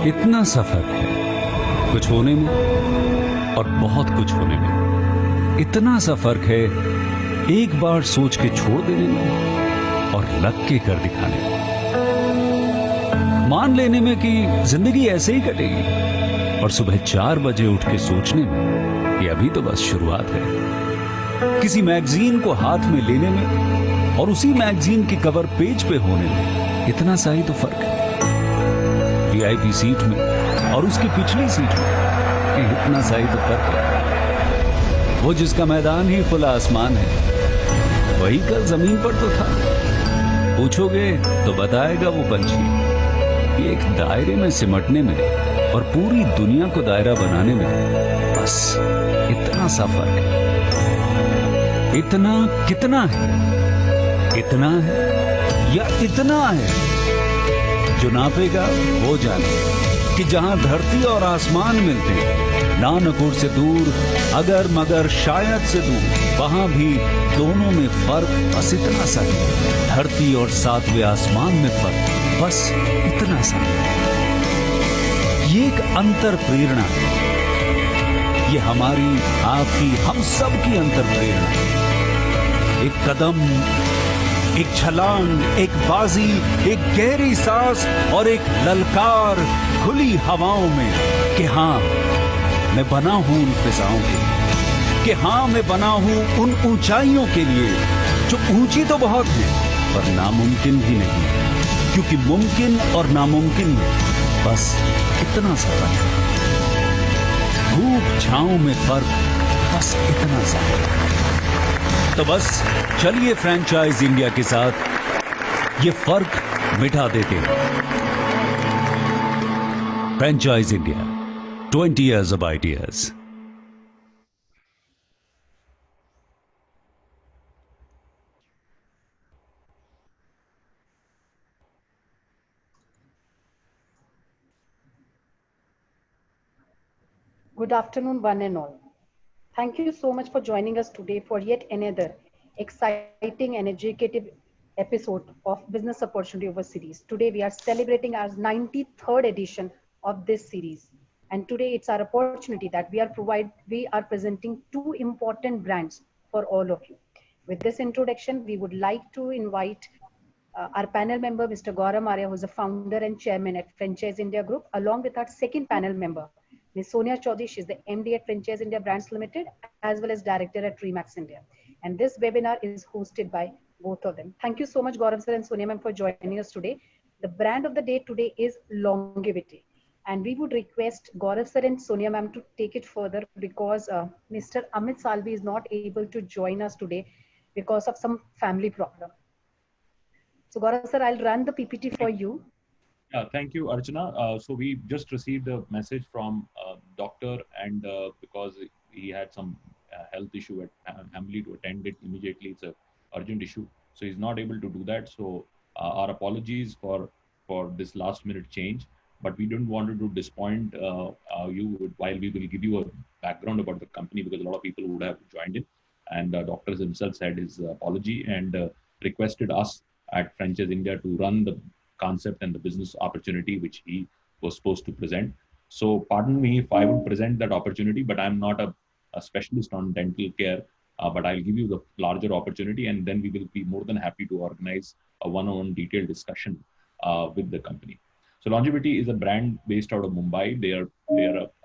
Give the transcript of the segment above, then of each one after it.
इतना सा फर्क है कुछ होने में और बहुत कुछ होने में। इतना सा फर्क है एक बार सोच के छोड़ देने में और लग के कर दिखाने में। मान लेने में कि जिंदगी ऐसे ही कटेगी और सुबह 4 बजे उठ के सोचने में कि अभी तो बस शुरुआत है। किसी मैगजीन को हाथ में लेने में और उसी मैगजीन के कवर पेज पे होने में इतना सा ही तो फर्क है। वीआईपी सीट में और उसकी पिछली सीट में इतना सा ही तो फर्क है। वो जिसका मैदान ही खुला आसमान है वही कल जमीन पर तो था। पूछोगे तो बताएगा वो पंछी कि एक दायरे में सिमटने में और पूरी दुनिया को दायरा बनाने में बस इतना सा फर्क है। इतना कितना है? इतना है या इतना है? जो नापेगा वो जाने कि जहां धरती और आसमान मिलते हैं, नानकुर से दूर, अगर मगर शायद से दूर, वहां भी दोनों में फर्क बस इतना सा है। धरती और 7वें आसमान में फर्क बस इतना सा है। ये एक अंतर प्रेरणा है। ये हमारी, आपकी, हम सब की अंतर प्रेरणा है। एक कदम, एक छलांग, एक बाजी, एक गहरी सांस और एक ललकार खुली हवाओं में कि हाँ मैं बना हूं उन फिजाओं के लिए, कि हाँ मैं बना हूं उन ऊंचाइयों के लिए जो ऊंची तो बहुत है पर नामुमकिन भी नहीं, क्योंकि मुमकिन और नामुमकिन में बस इतना सा फर्क है। धूप छांव में फर्क बस इतना सा है। तो बस चलिए फ्रेंचाइज इंडिया के साथ ये फर्क मिटा देते हैं। Franchise India, 20 years of ideas. Good afternoon, one and all. Thank you so much for joining us today for yet another exciting and educative episode of Business Opportunity Over series. Today we are celebrating our 93rd edition of this series. And today it's our opportunity that we are presenting two important brands for all of you. With this introduction, we would like to invite our panel member, Mr. Gaurav Arya, who is the founder and chairman at Franchise India Group, along with our second panel member, Ms. Sonia Chaudhary. She is the MD at Franchise India Brands Limited, as well as director at Remax India. And this webinar is hosted by both of them. Thank you so much, Gaurav sir and Sonia ma'am, for joining us today. The brand of the day today is longevity. And we would request Gaurav sir and Sonia ma'am to take it further because Mr. Amit Salvi is not able to join us today because of some family problem. So Gaurav sir, I'll run the PPT for you. Thank you, Archana. So we just received a message from doctor, and because he had some health issue at family to attend it immediately, it's an urgent issue. So he's not able to do that. So our apologies for this last minute change, but we didn't want to disappoint you while we will give you a background about the company, because a lot of people would have joined in, and doctors himself said his apology and requested us at Franchise India to run the concept and the business opportunity which he was supposed to present. So pardon me if I would present that opportunity, but I'm not a specialist on dental care, but I'll give you the larger opportunity, and then we will be more than happy to organize a one-on-one detailed discussion with the company. So Longevity is a brand based out of Mumbai. They are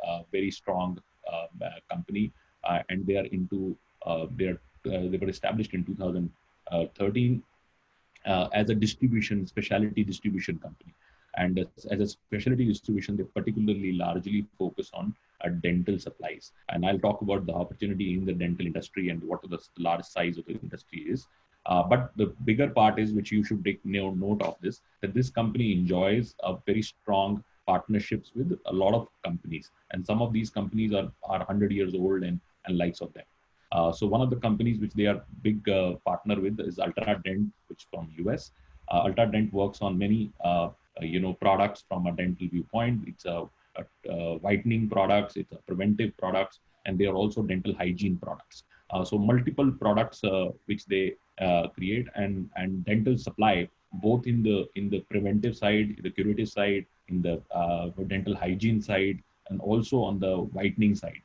a very strong company, and they are into they were established in 2013 as a specialty distribution company. And as a specialty distribution, they particularly largely focus on dental supplies. And I'll talk about the opportunity in the dental industry and what the large size of the industry is. But the bigger part is, which you should take note of this, that this company enjoys a very strong partnerships with a lot of companies. And some of these companies are 100 years old and likes of them. So one of the companies which they are big partner with is Ultra Dent, which is from US. Ultra Dent works on many products from a dental viewpoint. It's a whitening products, it's a preventive products, and they are also dental hygiene products. So multiple products which they create, and dental supply both in the preventive side, the curative side, in the dental hygiene side, and also on the whitening side.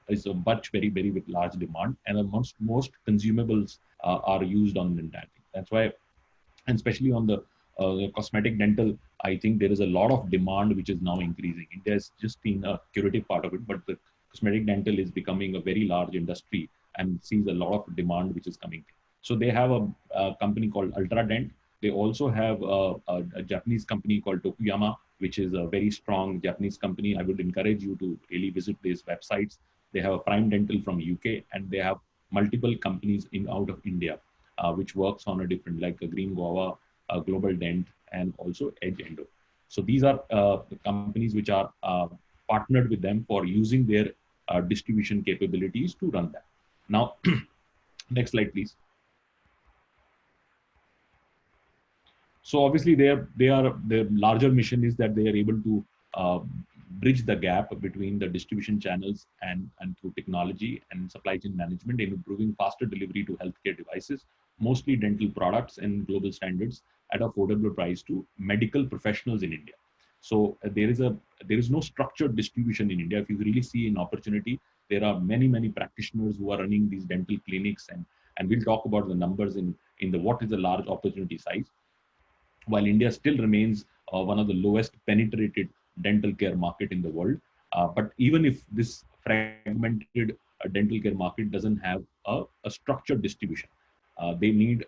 Is a much very with large demand, and the most consumables are used on the entire thing. That's why, and especially on the cosmetic dental, I think there is a lot of demand which is now increasing. India has just been a curative part of it, but the cosmetic dental is becoming a very large industry and sees a lot of demand which is coming. So they have a company called Ultradent. They also have a Japanese company called Tokuyama, which is a very strong Japanese company. I would encourage you to really visit these websites. They have a Prime Dental from UK, and they have multiple companies in out of India, which works on a different, like a Green Guava, Global Dent, and also Edge Endo. So these are the companies which are partnered with them for using their distribution capabilities to run that. Now, next slide, please. So obviously, their larger mission is that they are able to bridge the gap between the distribution channels and through technology and supply chain management in improving faster delivery to healthcare devices, mostly dental products and global standards at affordable price to medical professionals in India. So there is no structured distribution in India. If you really see an opportunity, there are many practitioners who are running these dental clinics, and we'll talk about the numbers in the what is the large opportunity size. While India still remains one of the lowest penetrated dental care market in the world. But even if this fragmented dental care market doesn't have a structured distribution, they need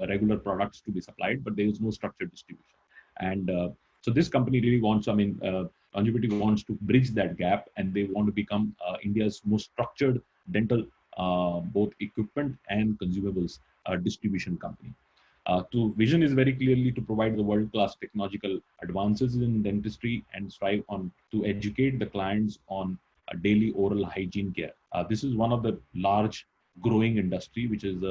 regular products to be supplied, but there is no structured distribution. And so this company really wants, Longevity wants to bridge that gap, and they want to become India's most structured dental both equipment and consumables distribution company. To vision is very clearly to provide the world-class technological advances in dentistry and strive on to educate the clients on a daily oral hygiene care. This is one of the large growing industry, which is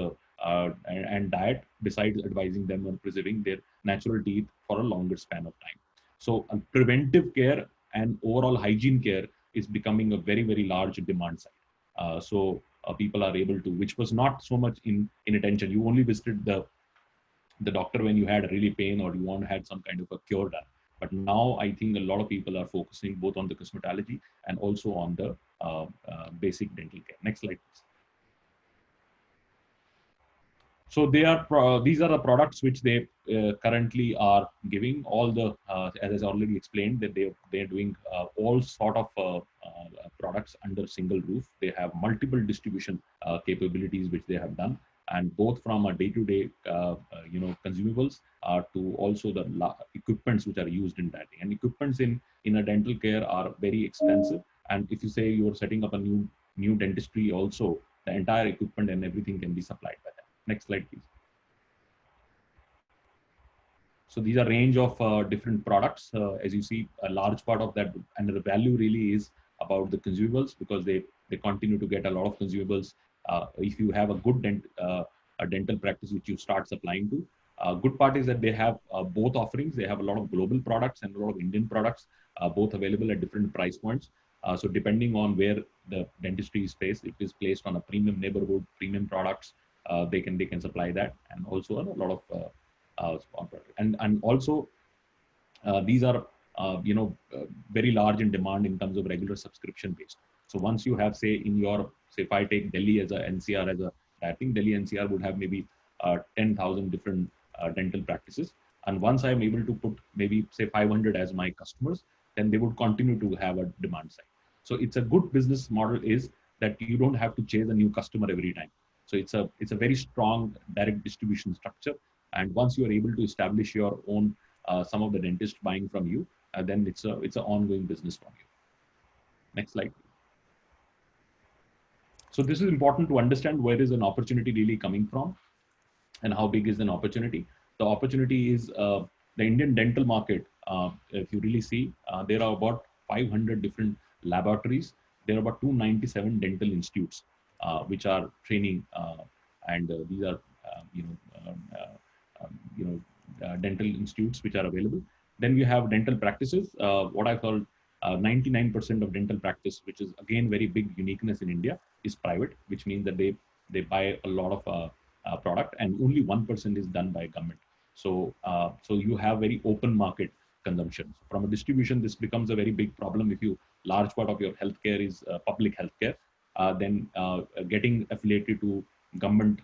and diet, besides advising them on preserving their natural teeth for a longer span of time. So preventive care and overall hygiene care is becoming a very large demand side. So people are able to, which was not so much in attention. You only visited the doctor when you had really pain or you had some kind of a cure done. But now I think a lot of people are focusing both on the cosmetology and also on the basic dental care. Next slide, please. So these are the products which they currently are giving. All the as I already explained, that they're doing all sort of products under single roof. They have multiple distribution capabilities which they have done, and both from a day-to-day consumables to also the equipments which are used in that. And equipments in a dental care are very expensive. And if you say you're setting up a new dentistry also, the entire equipment and everything can be supplied by them. Next slide, please. So these are range of different products. As you see, a large part of that, and the value really is about the consumables, because they continue to get a lot of consumables. If you have a good a dental practice which you start supplying to, good part is that they have both offerings. They have a lot of global products and a lot of Indian products, both available at different price points. So depending on where the dentistry is placed, if it is placed on a premium neighborhood, premium products, they can supply that, and also a lot of and also these are very large in demand in terms of regular subscription based. So once you have, say, in your, say, if I take Delhi as a NCR as a, I think Delhi NCR would have maybe 10,000 different dental practices, and once I am able to put maybe say 500 as my customers, then they would continue to have a demand side. So it's a good business model is that you don't have to chase a new customer every time. So it's a very strong direct distribution structure, and once you are able to establish your own some of the dentists buying from you, then it's an ongoing business from you. Next slide. So this is important to understand where is an opportunity really coming from, and how big is an opportunity. The opportunity is the Indian dental market. If you really see, there are about 500 different laboratories. There are about 297 dental institutes which are training, and these are dental institutes which are available. Then we have dental practices. What I call 99% of dental practice, which is again very big uniqueness in India, is private, which means that they buy a lot of product, and only 1% is done by government. So you have very open market consumption. From a distribution, this becomes a very big problem. If you large part of your healthcare is public healthcare, then getting affiliated to government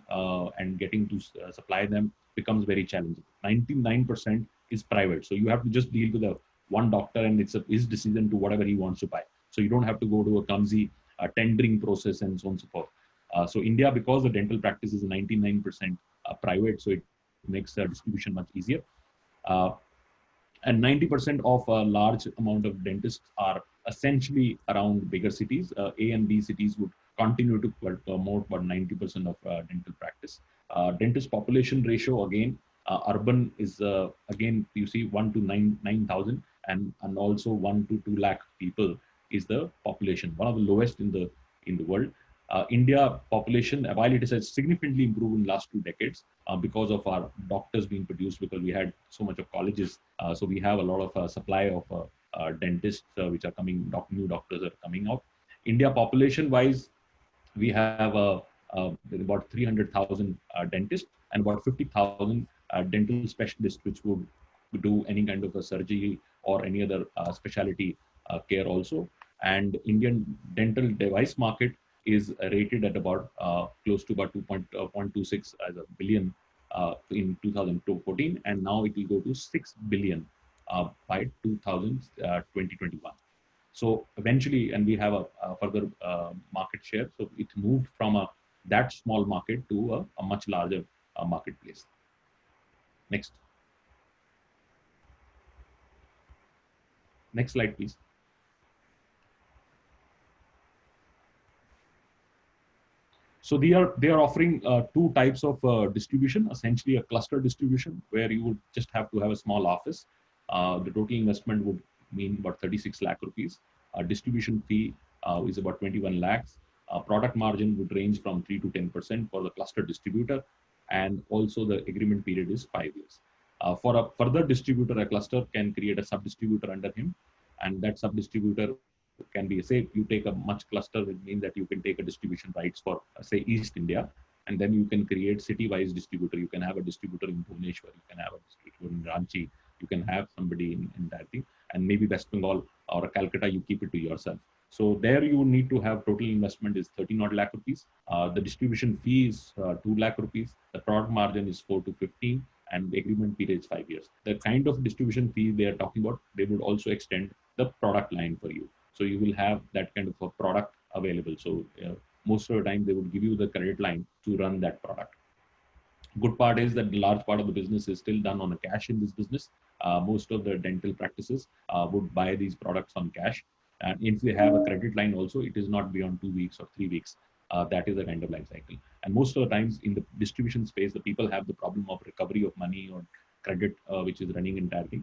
and getting to supply them becomes very challenging. 99% is private, so you have to just deal with a one doctor, and it's his decision to whatever he wants to buy. So you don't have to go to a clumsy tendering process and so on and so forth. So India, because the dental practice is 99% private, so it makes distribution much easier. Uh, and 90% of a large amount of dentists are essentially around bigger cities. A and B cities would continue to promote about 90% of dental practice. Dentist population ratio, again, urban is again, you see 1 to 9,000, and also 1 to 2 lakh people is the population, one of the lowest in the world. India population, while it has significantly improved in the last 2 decades because of our doctors being produced, because we had so much of colleges, so we have a lot of supply of dentists which are coming, new doctors are coming out. India population-wise, we have about 300,000 dentists and about 50,000 dental specialists, which would do any kind of a surgery or any other specialty care also. And Indian dental device market is rated at about close to about 2.26 as a billion in 2014, and now it will go to 6 billion by 2021. So eventually, and we have a further market share. So it moved from that small market to a much larger marketplace. Next. Next slide, please. So they are offering two types of distribution, essentially a cluster distribution, where you would just have to have a small office. The total investment would mean about 36 lakh rupees. Distribution fee is about 21 lakhs. Product margin would range from 3 to 10% for the cluster distributor, and also the agreement period is 5 years. For a further distributor, a cluster can create a sub-distributor under him, and that sub-distributor can be, say, you take a much cluster, it means that you can take a distribution rights for, say, East India, and then you can create city-wise distributor. You can have a distributor in Bhubaneswar, you can have a distributor in Ranchi, you can have somebody in that thing, and maybe West Bengal or Calcutta, you keep it to yourself. So there you need to have total investment is 30 odd lakh rupees. The distribution fee is 2 lakh rupees. The product margin is 4 to 15, and the agreement period is 5 years. The kind of distribution fee they are talking about, they would also extend the product line for you. So you will have that kind of a product available. So most of the time they would give you the credit line to run that product. Good part is that the large part of the business is still done on a cash in this business. Most of the dental practices would buy these products on cash. And if they have a credit line also, it is not beyond 2 weeks or 3 weeks. That is the kind of life cycle. And most of the times in the distribution space, the people have the problem of recovery of money or credit, which is running entirely.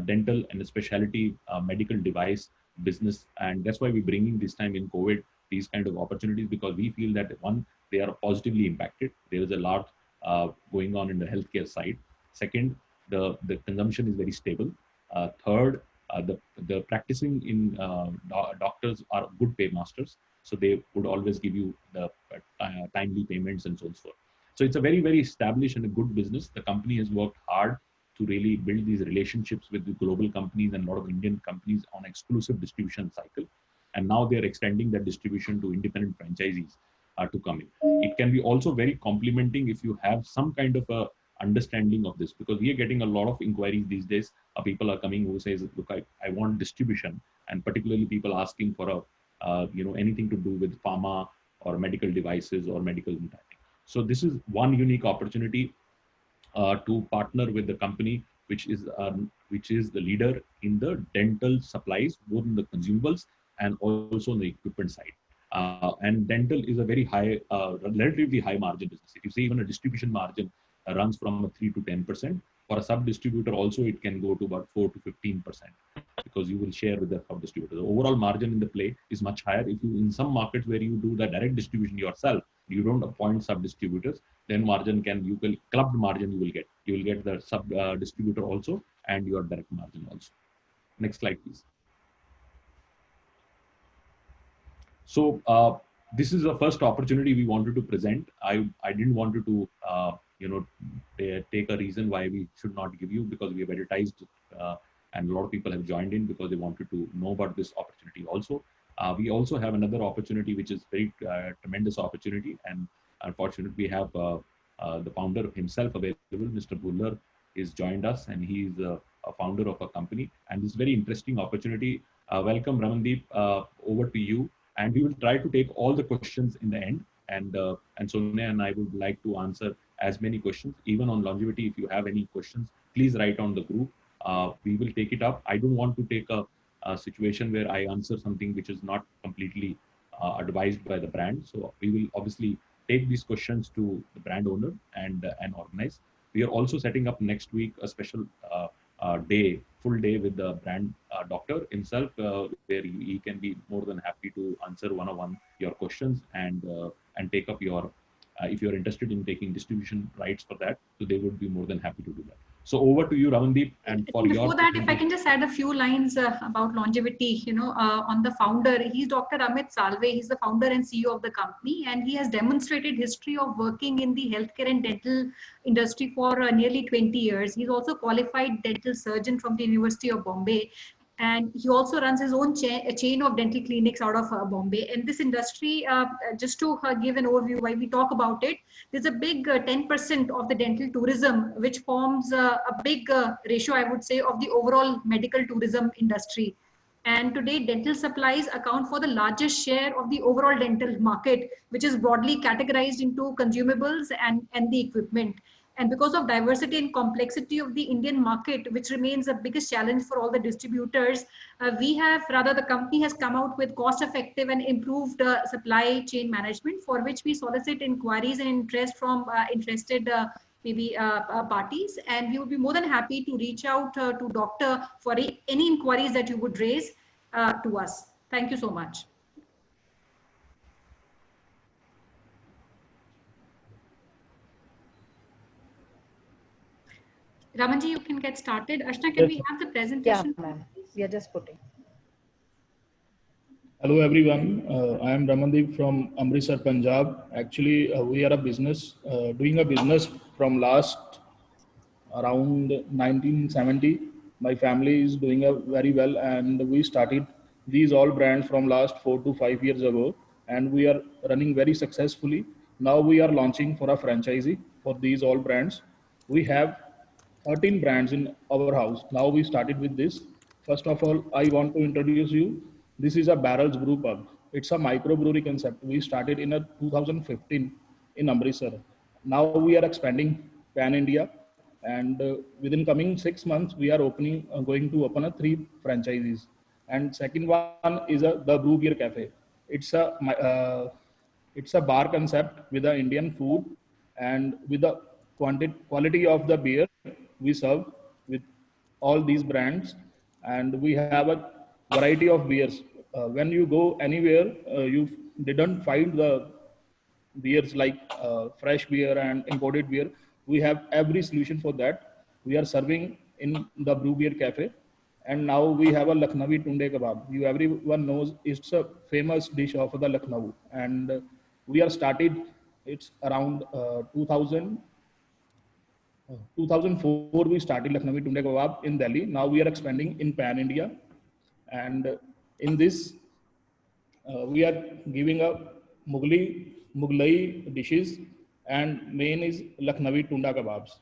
Dental and specialty medical device business, and that's why we're bringing this time in COVID these kind of opportunities, because we feel that one, they are positively impacted. There is a lot going on in the healthcare side. Second, the consumption is very stable. Third, the practicing in doctors are good paymasters, so they would always give you the timely payments and so on. So it's a very, very established and a good business. The company has worked hard to really build these relationships with the global companies and a lot of Indian companies on exclusive distribution cycle. And now they're extending that distribution to independent franchisees to come in. It can be also very complementing if you have some kind of a understanding of this, because we are getting a lot of inquiries these days. People are coming who says, look, I want distribution, and particularly people asking for anything to do with pharma or medical devices or medical implanting. So this is one unique opportunity to partner with the company which is the leader in the dental supplies, both in the consumables and also on the equipment side. And dental is a very high, relatively high margin business. If you see, even a distribution margin runs from 3 to 10%. For a sub-distributor also, it can go to about 4 to 15%, because you will share with the sub-distributor. The overall margin in the play is much higher. If you, in some markets where you do the direct distribution yourself, you don't appoint sub-distributors, then clubbed margin you will get. You will get the sub-distributor also and your direct margin also. Next slide, please. So this is the first opportunity we wanted to present. I didn't want to take a reason why we should not give you, because we have advertised, and a lot of people have joined in because they wanted to know about this opportunity also. We also have another opportunity, which is very tremendous opportunity, and unfortunately, we have the founder himself available, Mr. Bhullar, is joined us, and he is a founder of a company, and this very interesting opportunity. Welcome, Ramandeep. Over to you, and we will try to take all the questions in the end, and Sonia and I would like to answer as many questions, even on longevity. If you have any questions, please write on the group. We will take it up. I don't want to take a situation where I answer something which is not completely advised by the brand. So we will obviously take these questions to the brand owner and organize. We are also setting up next week a special full day with the brand doctor himself, where he can be more than happy to answer one-on-one your questions and take up your, if you're interested in taking distribution rights for that, so they would be more than happy to do that. So over to you, Ramandeep, and for Before that, if I can just add a few lines about longevity, on the founder, he's Dr. Amit Salve. He's the founder and CEO of the company, and he has demonstrated history of working in the healthcare and dental industry for nearly 20 years. He's also qualified dental surgeon from the University of Bombay, and he also runs his own chain of dental clinics out of Bombay. And this industry, just to give an overview why we talk about it, there's a big 10% of the dental tourism, which forms a big ratio, I would say, of the overall medical tourism industry. And today, dental supplies account for the largest share of the overall dental market, which is broadly categorized into consumables and the equipment. And because of diversity and complexity of the Indian market, which remains the biggest challenge for all the distributors, the company has come out with cost-effective and improved supply chain management, for which we solicit inquiries and interest from interested parties. And we would be more than happy to reach out to doctor for any inquiries that you would raise to us. Thank you so much. Ramanji, you can get started. Ashna, can we have the presentation? Yeah, ma'am. We are just putting. Hello everyone, I am Ramandeep from Amritsar, Punjab. Actually, we are a business, doing a business from last around 1970. My family is doing very well, and we started these all brands from last 4 to 5 years ago, and we are running very successfully. Now we are launching for a franchisee for these all brands. We have 13 brands in our house. Now we started with this. First of all, I want to introduce you. This is a Barrels Brew Pub. It's a microbrewery concept. We started in 2015 in Amritsar. Now we are expanding pan India, and within coming 6 months we are going to open 3 franchises. And second one is the Brew Beer Cafe. It's a bar concept with the Indian food, and with the quality of the beer we serve with all these brands, and we have a variety of beers. When you go anywhere, you didn't find the beers like fresh beer and imported beer. We have every solution for that. We are serving in the Brew Beer Cafe, and now we have a Lucknowi Tunde Kebab. Everyone knows it's a famous dish of the Lucknow, and we are started. It's around 2004 we started Lucknowi Tunde Kebab in Delhi. Now we are expanding in pan India, and in this we are giving a Mughlai dishes, and main is Lucknowi Tunda Kebabs.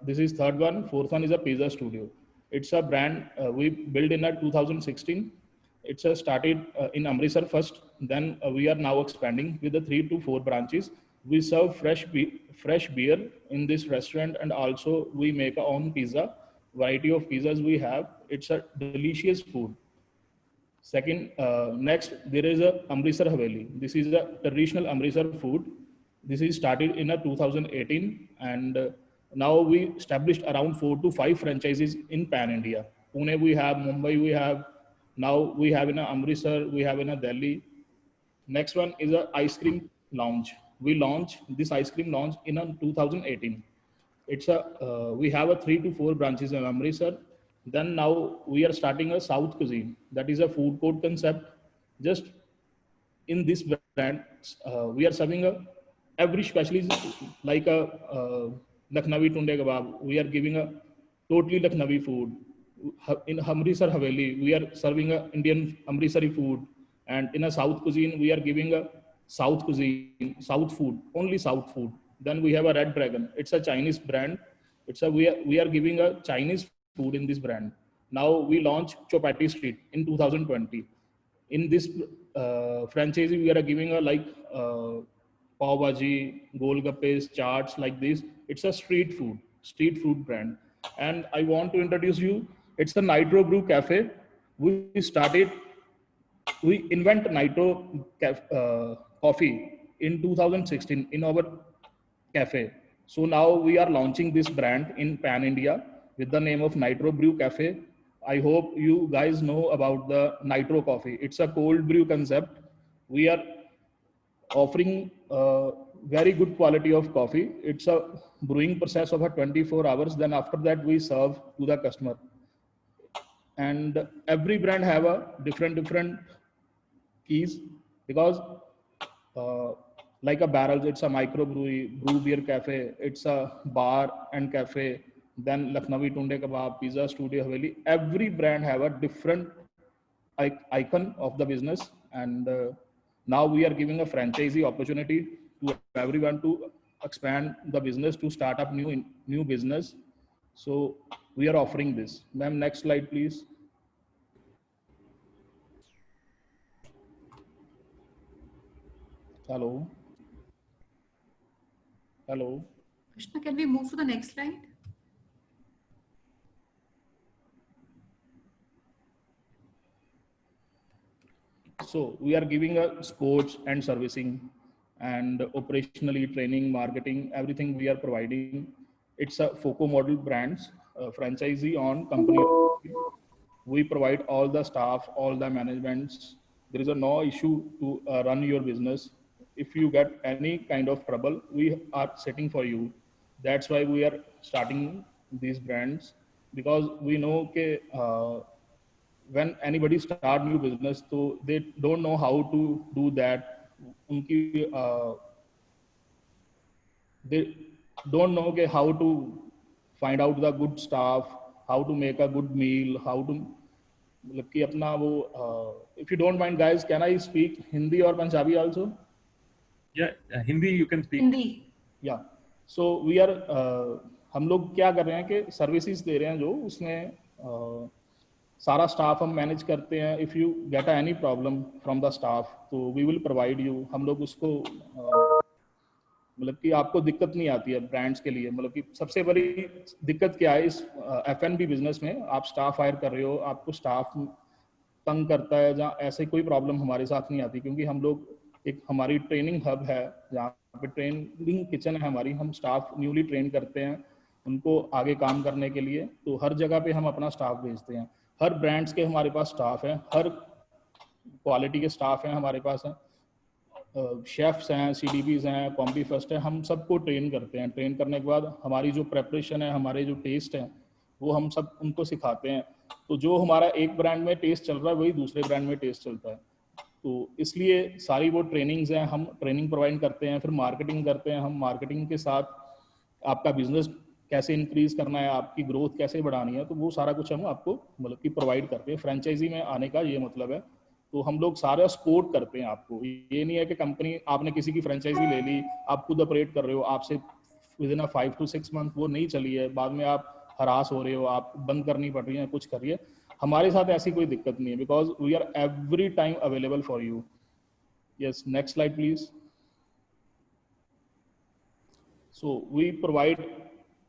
This is third one. Fourth one is a Pizza Studio. It's a brand we built in 2016. It's started in Amritsar first. Then we are now expanding with the 3 to 4 branches. We serve fresh beer in this restaurant, and also we make our own pizza. Variety of pizzas we have. It's a delicious food. Second, next there is a Amritsar Haveli. This is a traditional Amritsar food. This is started in 2018, and now we established around 4 to 5 franchises in pan India. Pune we have, Mumbai we have. Now we have in Amritsar, we have in Delhi. Next one is a ice cream lounge. We launched this ice cream lounge in 2018. It's we have a 3 to 4 branches in Amritsar. Then now we are starting a South cuisine. That is a food court concept. Just in this brand, we are serving every specialty like a Lucknowi tunde kebab. We are giving a totally Lucknowi food. In Amritsar Haveli, we are serving a Indian Amritsari food, and in a South cuisine, we are giving a South cuisine, South food, only South food. Then we have a Red Dragon. It's a Chinese brand. We are giving a Chinese food in this brand. Now we launch Chopati Street in 2020. In this franchise, we are giving a like pav bhaji, golgappes, chaats like this. It's a street food brand. And I want to introduce you. It's the Nitro Brew Cafe. We invent coffee in 2016 in our cafe. So now we are launching this brand in Pan India with the name of Nitro Brew Cafe. I hope you guys know about the Nitro coffee. It's a cold brew concept. We are offering very good quality of coffee. It's a brewing process of a 24 hours. Then after that, we serve to the customer. And every brand have a different keys, because like a barrels, it's a microbrewery, brew beer cafe, it's a bar and cafe, then Lucknowi tunde kebab, pizza studio Haveli. Every brand have a different icon of the business. And now we are giving a franchisee opportunity to everyone to expand the business, to start up new business. So we are offering this. Ma'am, next slide, please. Hello. Hello. Krishna, can we move to the next slide? So we are giving a sports and servicing and operationally training, marketing, everything we are providing. It's a FOCO model brands, franchisee on company. We provide all the staff, all the managements. There is no issue to run your business. If you get any kind of trouble, we are sitting for you. That's why we are starting these brands, because we know that when anybody start new business, so they don't know how to do that. They don't know how to find out the good staff, how to make a good meal, how to if you don't mind guys, can I speak Hindi or Punjabi also? Yeah, Hindi you can speak. Hindi. Yeah. So we are हम लोग क्या कर रहे हैं कि services दे रहे हैं, जो उसमें सारा स्टाफ हम मैनेज करते हैं. If you get any problem from the staff, तो वी विल प्रोवाइड यू. हम लोग उसको मतलब कि आपको दिक्कत नहीं आती है ब्रांड्स के लिए. मतलब कि सबसे बड़ी दिक्कत क्या है इस F&B बिजनेस में, आप स्टाफ हायर कर रहे हो, आपको स्टाफ तंग करता है, जहाँ ऐसे कोई प्रॉब्लम हमारे साथ नहीं आती, क्योंकि हम लोग एक हमारी ट्रेनिंग हब है जहाँ पे ट्रेनिंग किचन है हमारी. हम स्टाफ न्यूली ट्रेन करते हैं उनको आगे काम करने के लिए. तो हर जगह पे हम अपना स्टाफ भेजते हैं. हर ब्रांड्स के हमारे पास स्टाफ है, हर क्वालिटी के स्टाफ हैं हमारे पास हैं. शेफ्स हैं, CDPs हैं, कॉम्पी फर्स्ट है. हम सबको ट्रेन करते हैं. ट्रेन करने के बाद हमारी जो प्रेपरेशन है, हमारे जो टेस्ट हैं, वो हम सब उनको सिखाते हैं. तो जो हमारा एक ब्रांड में टेस्ट चल रहा है, वही दूसरे ब्रांड में टेस्ट चलता है. तो इसलिए सारी वो ट्रेनिंग्स हैं, हम ट्रेनिंग प्रोवाइड करते हैं. फिर मार्केटिंग करते हैं हम. मार्केटिंग के साथ आपका बिजनेस कैसे इंक्रीज करना है, आपकी ग्रोथ कैसे बढ़ानी है, तो वो सारा कुछ हम आपको मतलब कि प्रोवाइड करते हैं. फ्रेंचाइजी में आने का ये मतलब है. तो हम लोग सारा सपोर्ट करते हैं आपको. ये नहीं है कि कंपनी आपने किसी की फ्रेंचाइजी ले ली, आप खुद ऑपरेट कर रहे हो, आपसे विद इन 5 to 6 months वो नहीं चली है, बाद में आप हरास हो रहे हो, आप बंद करनी पड़ रही है, कुछ करिए. हमारे साथ ऐसी कोई दिक्कत नहीं है, because we are every time available for you. Yes, next slide please. So we provide,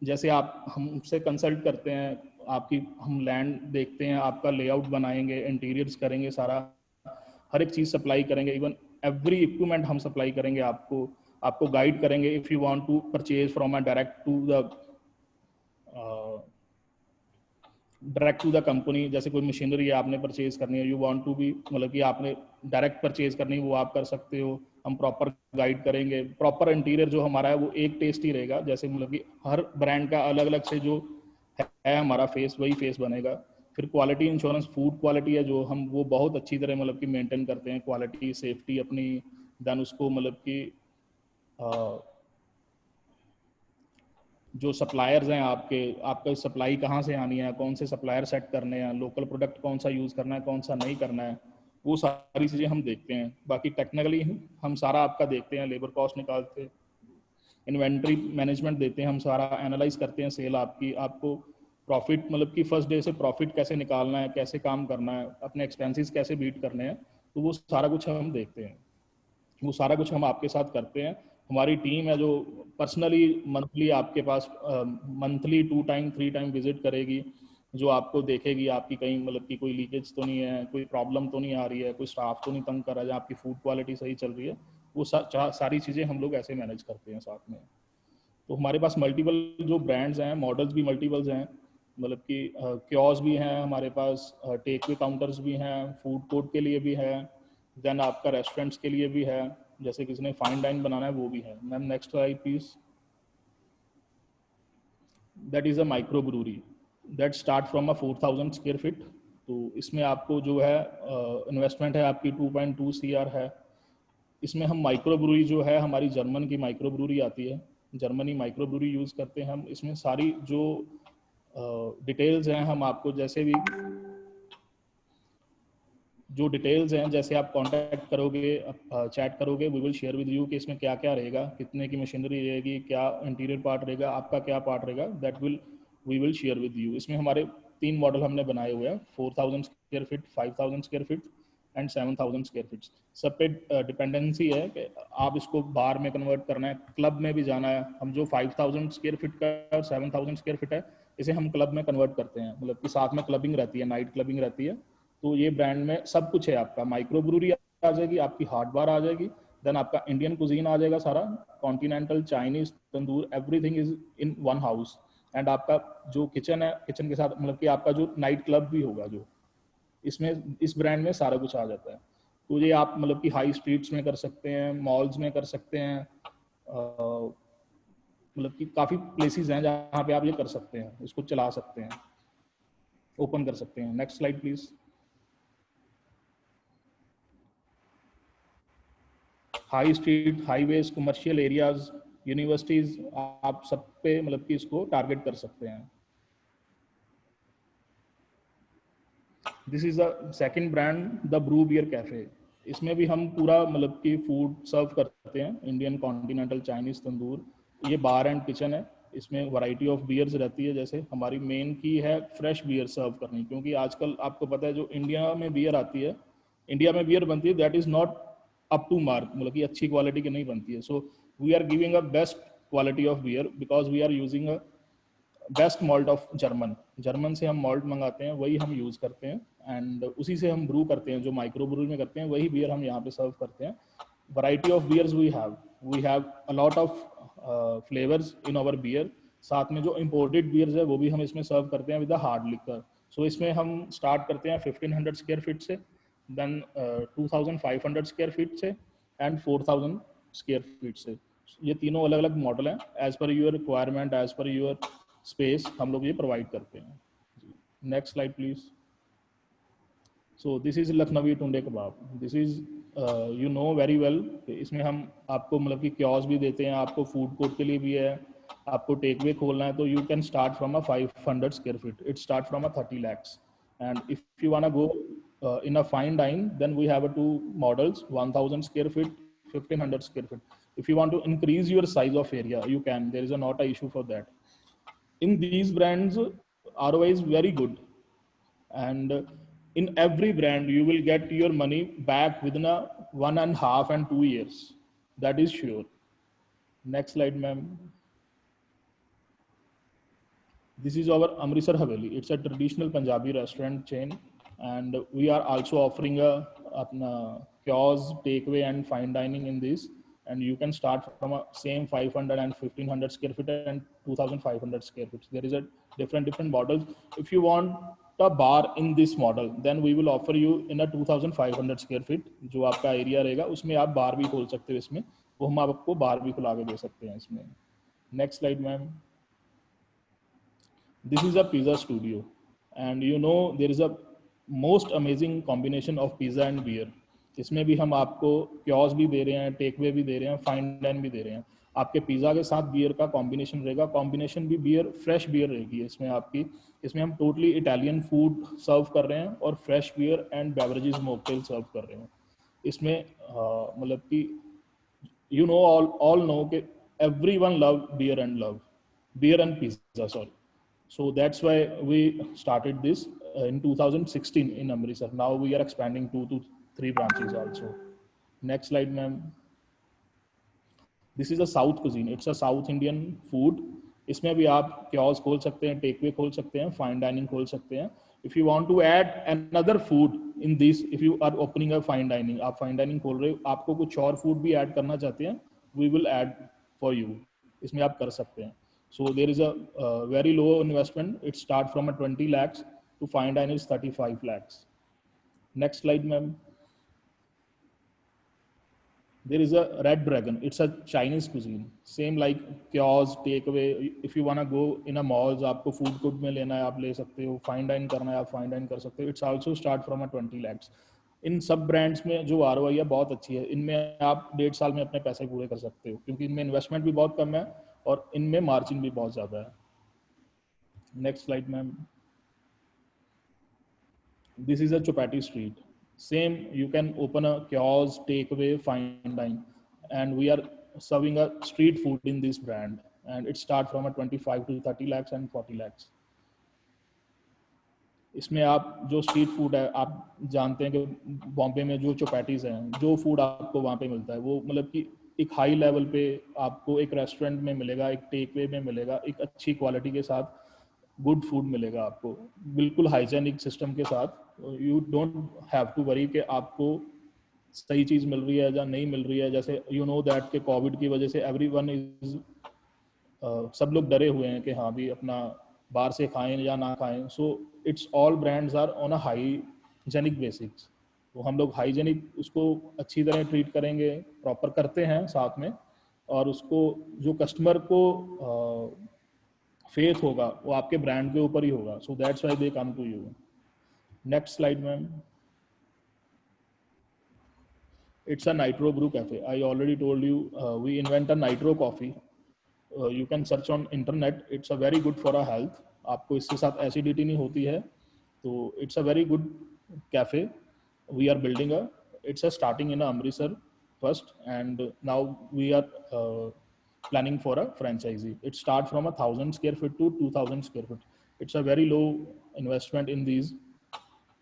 जैसे आप हमसे कंसल्ट करते हैं, आपकी हम लैंड देखते हैं, आपका लेआउट बनाएंगे, इंटीरियर्स करेंगे, सारा हर एक चीज़ सप्लाई करेंगे. इवन एवरी इक्विपमेंट हम सप्लाई करेंगे आपको गाइड करेंगे. If you want to purchase from direct to the company, जैसे कोई मशीनरी है आपने परचेज करनी है, यू वांट टू बी मतलब कि आपने डायरेक्ट परचेज करनी है, वो आप कर सकते हो. हम प्रॉपर गाइड करेंगे. प्रॉपर इंटीरियर जो हमारा है वो एक टेस्ट ही रहेगा. जैसे मतलब कि हर ब्रांड का अलग अलग से जो है हमारा फेस, वही फेस बनेगा. फिर क्वालिटी इंश्योरेंस, फूड क्वालिटी है जो हम वो बहुत अच्छी तरह मतलब कि मेंटेन करते हैं. क्वालिटी, सेफ्टी अपनी, देन उसको मतलब कि जो सप्लायर्स हैं आपका सप्लाई कहाँ से आनी है, कौन से सप्लायर सेट करने हैं, लोकल प्रोडक्ट कौन सा यूज़ करना है, कौन सा नहीं करना है, वो सारी चीज़ें हम देखते हैं। बाकी टेक्निकली हम सारा आपका देखते हैं, लेबर कॉस्ट निकालते हैं, इन्वेंट्री मैनेजमेंट देते हैं, हम सारा एनालाइज करते हैं सेल आपको प्रॉफिट मतलब कि फर्स्ट डे से प्रॉफिट कैसे निकालना है, कैसे काम करना है, अपने एक्सपेंसेस कैसे बीट करने हैं, तो वो सारा कुछ हम देखते हैं, वो सारा कुछ हम आपके साथ करते हैं। हमारी टीम है जो पर्सनली मंथली आपके पास मंथली 2 टाइम 3 टाइम विजिट करेगी, जो आपको देखेगी आपकी कहीं मतलब कि कोई लीकेज तो नहीं है, कोई प्रॉब्लम तो नहीं आ रही है, कोई स्टाफ तो नहीं तंग कर रहा है, आपकी फूड क्वालिटी सही चल रही है, वो सारी चीज़ें हम लोग ऐसे मैनेज करते हैं साथ में। तो हमारे पास मल्टीपल जो ब्रांड्स हैं, मॉडल्स भी मल्टीपल्स हैं, मतलब कि क्योस भी हैं हमारे पास, टेक वे काउंटर्स भी हैं, फूड कोर्ट के लिए भी है, देन आपका रेस्टोरेंट्स के लिए भी है, जैसे किसी ने फाइन डाइन बनाना है वो भी है। Ma'am next slide please. That is a micro brewery that start from a 4000 square feet. तो इसमें आपको जो है इन्वेस्टमेंट है आपकी 2.2 CR है। इसमें हम माइक्रो ब्रूरी जो है हमारी जर्मन की माइक्रो ब्रूरी आती है, जर्मनी माइक्रो ब्रूरी यूज़ करते हैं हम। इसमें सारी जो डिटेल्स हैं हम आपको जैसे भी जो डिटेल्स हैं जैसे आप कांटेक्ट करोगे, चैट करोगे, we will share with you कि इसमें क्या क्या रहेगा, कितने की मशीनरी रहेगी, क्या इंटीरियर पार्ट रहेगा, आपका क्या पार्ट रहेगा, that we will share with you. इसमें हमारे 3 मॉडल हमने बनाए हुए हैं, 4000 square feet, 5000 square feet and 7000 square feet. सब पे डिपेंडेंसी है कि आप इसको बार में कन्वर्ट करना है, क्लब में भी जाना है। हम जो 5000 स्क्वायर फीट का और 7000 स्क्वायर फीट है इसे हम क्लब में कन्वर्ट करते हैं, मतलब कि साथ में क्लबिंग रहती है, नाइट क्लबिंग रहती है। तो ये ब्रांड में सब कुछ है, आपका माइक्रो ब्रूरी आ जाएगी, आपकी हार्ड बार आ जाएगी, देन आपका इंडियन कुजीन आ जाएगा सारा, continental, Chinese, tandoor, everything is in one house. And आपका जो किचन है, किचन के साथ मतलब कि आपका जो नाइट क्लब भी होगा, जो इसमें इस ब्रांड में सारा कुछ आ जाता है। तो ये आप मतलब कि हाई स्ट्रीट्स में कर सकते हैं, मॉल्स में कर सकते हैं, मतलब कि काफ़ी प्लेसेस हैं जहाँ पे आप ये कर सकते हैं, इसको चला सकते हैं, ओपन कर सकते हैं। Next slide please. High street, highways, commercial areas, universities, आप सब पे मतलब कि इसको टारगेट कर सकते हैं। This is the second brand, the brew beer cafe. इसमें भी हम पूरा मतलब कि फूड सर्व करते हैं, इंडियन, कॉन्टिनेंटल, चाइनीज, तंदूर। ये बार एंड किचन है, इसमें वैरायटी ऑफ बियर्स रहती है। जैसे हमारी मेन की है फ्रेश बियर सर्व करनी, क्योंकि आजकल आपको पता है जो इंडिया में बियर आती है, इंडिया में बियर बनती है, that is not up to mark, मतलब कि अच्छी क्वालिटी की नहीं बनती है। So we are giving a best quality of beer because we are using a best malt of German से हम मॉल्ट मंगाते हैं, वही हम यूज़ करते हैं एंड उसी से हम ब्रू करते हैं। जो माइक्रो ब्रू में करते हैं वही बियर हम यहाँ पे सर्व करते हैं। Variety of beers we have a lot of flavours in our beer. साथ में जो इम्पोर्टेड बियर्स है वो भी हम इसमें सर्व करते हैं with the hard liquor. So इसमें हम स्टार्ट करते हैं 1500 स्क्वायर फीट से, देन 2500 स्क्वायर फीट से एंड 4000 स्क्वायर फीट से। ये तीनों अलग अलग मॉडल हैं, as per your requirement, as per your space हम लोग ये प्रोवाइड करते हैं। Next slide please. So this is Lucknowi Tunday kebab. This is you know very well, इसमें हम आपको मतलब कि क्योस भी देते हैं, आपको फूड कोर्ट के लिए भी है, आपको टेक वे खोलना है तो you can start from a 500 square feet, it start from a 30 lakhs। And if you want go in a fine dine, then we have 2 models, 1000 square feet, 1500 square feet. If you want to increase your size of area, you can, there is not an issue for that. In these brands, ROI is very good, and in every brand you will get your money back within a 1.5 and 2 years, that is sure. Next slide ma'am. This is our Amritsar Haveli. It's a traditional Punjabi restaurant chain, and we are also offering a kiosk, takeaway, and fine dining in this. And you can start from a same 500 and 1500 square feet and 2500 square feet. There is a different models. If you want a bar in this model, then we will offer you in a 2500 square feet. जो आपका area रहेगा उसमें आप बार भी खोल सकते हो, इसमें वो हम आपको बार भी खुला के दे सकते हैं इसमें। Next slide ma'am. This is a pizza studio, and you know there is a most amazing combination of pizza and beer. इसमें भी हम आपको क्योस भी दे रहे हैं, टेक वे भी दे रहे हैं, फाइन डाइन भी दे रहे हैं। आपके पिज़्ज़ा के साथ बियर का कॉम्बिनेशन रहेगा, कॉम्बिनेशन भी बियर, फ्रेश बियर रहेगी इसमें आपकी। इसमें हम टोटली इटालियन फूड सर्व कर रहे हैं और fresh beer and beverages mocktail serve कर रहे हैं इसमें। मतलब कि you know, all know that everyone love beer and pizza, sorry. So that's why we started this in 2016 in Amritsar. Now we are expanding 2 to 3 branches also. Next slide, ma'am. This is a South cuisine. It's a South Indian food. इसमें भी आप chaos खोल सकते हैं, takeaway खोल सकते हैं, fine dining खोल सकते हैं. If you want to add another food in this, if you are opening a fine dining, आप फाइन डाइनिंग खोल रहे हो, आपको कुछ और फूड भी ऐड करना चाहते हैं, we will add for you. इसमें आप कर सकते हैं. So there is a very low investment. It start from a 20 lakhs to fine dining is 35 lakhs. Next slide, ma'am. There is a Red Dragon. It's a Chinese cuisine. Same like kiosk, takeaway. If you wanna go in a malls, आपको food court में लेना है आप ले सकते हो. Fine dine करना है आप fine dine कर सकते हो. It's also start from a 20 lakhs. इन सब ब्रांड्स में जो ROI है बहुत अच्छी है. इनमें आप 1.5 साल में अपने पैसे पूरे कर सकते हो क्योंकि इनमें इन्वेस्टमेंट भी बहुत कम है और इनमें मार्जिन भी बहुत ज़्यादा है. Next slide ma'am. This is a Chopati Street. Same, you can open a kiosk, takeaway, fine dine, and we are serving a street food in this brand, and it start from a 25 to 30 lakhs and 40 lakhs. इसमें आप जो street food है, आप जानते हैं कि बॉम्बे में जो चौपैटीज हैं, जो फूड आपको वहाँ पे मिलता है वो मतलब कि एक हाई लेवल पे आपको एक रेस्टोरेंट में मिलेगा, एक टेकवे में मिलेगा, एक अच्छी क्वालिटी के साथ गुड फूड मिलेगा आपको, बिल्कुल हाइजेनिक सिस्टम के साथ. You don't have to worry कि आपको सही चीज़ मिल रही है या नहीं मिल रही है. जैसे यू नो दैट के कोविड की वजह से एवरीवन इज सब लोग डरे हुए हैं कि हाँ भी अपना बाहर से खाएं या ना खाएं. So it's all brands are on a hygienic basics. तो हम लोग हाइजेनिक उसको अच्छी तरह ट्रीट करेंगे, प्रॉपर करते हैं साथ में, और उसको जो कस्टमर को फेथ होगा वो आपके ब्रांड के ऊपर ही होगा. So that's why they come to you. Next slide ma'am. It's a Nitro Brew Cafe. I already told you we invent a Nitro coffee. You can search on internet. It's a very good for our health. आपको इसके साथ acidity नहीं होती है, तो it's a very good cafe. We are building a. It's a starting in Amritsar first, and now we are planning for a franchisee. It start from 1,000 square feet to 2,000 square feet. It's a very low investment in these.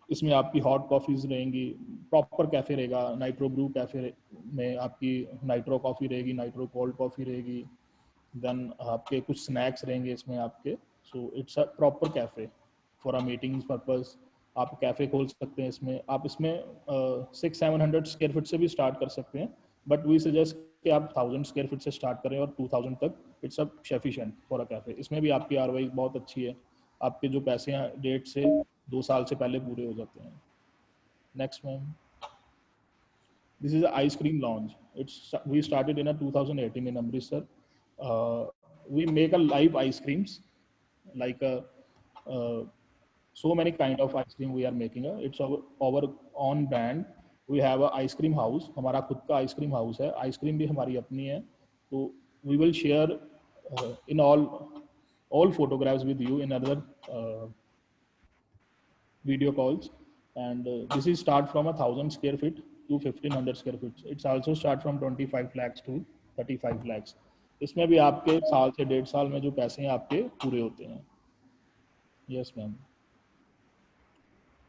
इसमें आपकी hot coffees रहेंगी, proper cafe रहेगा. Nitro Bru cafe में आपकी nitro coffee रहेगी, nitro cold coffee रहेगी, then आपके कुछ स्नैक्स रहेंगे इसमें आपके. So it's a proper cafe for a meetings purpose. आप कैफ़े खोल सकते हैं इसमें. आप इसमें 600-700 स्क्वायर फीट से भी स्टार्ट कर सकते हैं, बट वी सजेस्ट कि आप 1,000 स्क्वायर फीट से स्टार्ट करें और 2,000 तक. It's a sufficient for a cafe. इसमें भी आपकी ROI बहुत अच्छी है. आपके जो पैसे हैं 1.5 से 2 साल से पहले पूरे हो जाते हैं. Next ma'am. This is ice cream lounge. It's we started in 2018 in Amritsar. We make a live ice creams like so many kind of ice cream we are making. It's our own brand. We have a ice cream house. हमारा खुद का ice cream house है. ice cream भी हमारी अपनी है. तो we will share in all photographs with you in other video calls. And this is start from 1,000 square feet to 1,500 square feet. It's also start from 25 lakhs to 35 lakhs. इसमें भी आपके साल से 1.5 साल में जो पैसे हैं आपके पूरे होते हैं. Yes ma'am.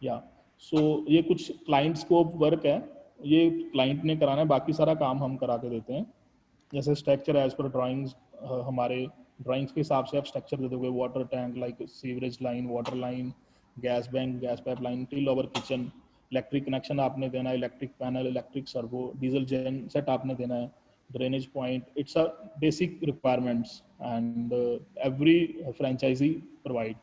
या सो ये कुछ क्लाइंट स्कोप वर्क है, ये क्लाइंट ने कराना है, बाकी सारा काम हम करा के देते हैं. जैसे स्ट्रक्चर एज पर ड्राइंग्स, हमारे ड्राइंग्स के हिसाब से आप स्ट्रक्चर दे दोगे. Water tank like sewerage line, water line, gas bank, gas pipeline, till over kitchen, electric connection आपने देना है, electric panel, electric servo, diesel gen set आपने देना है, drainage point. It's a basic requirements and every franchisee provide.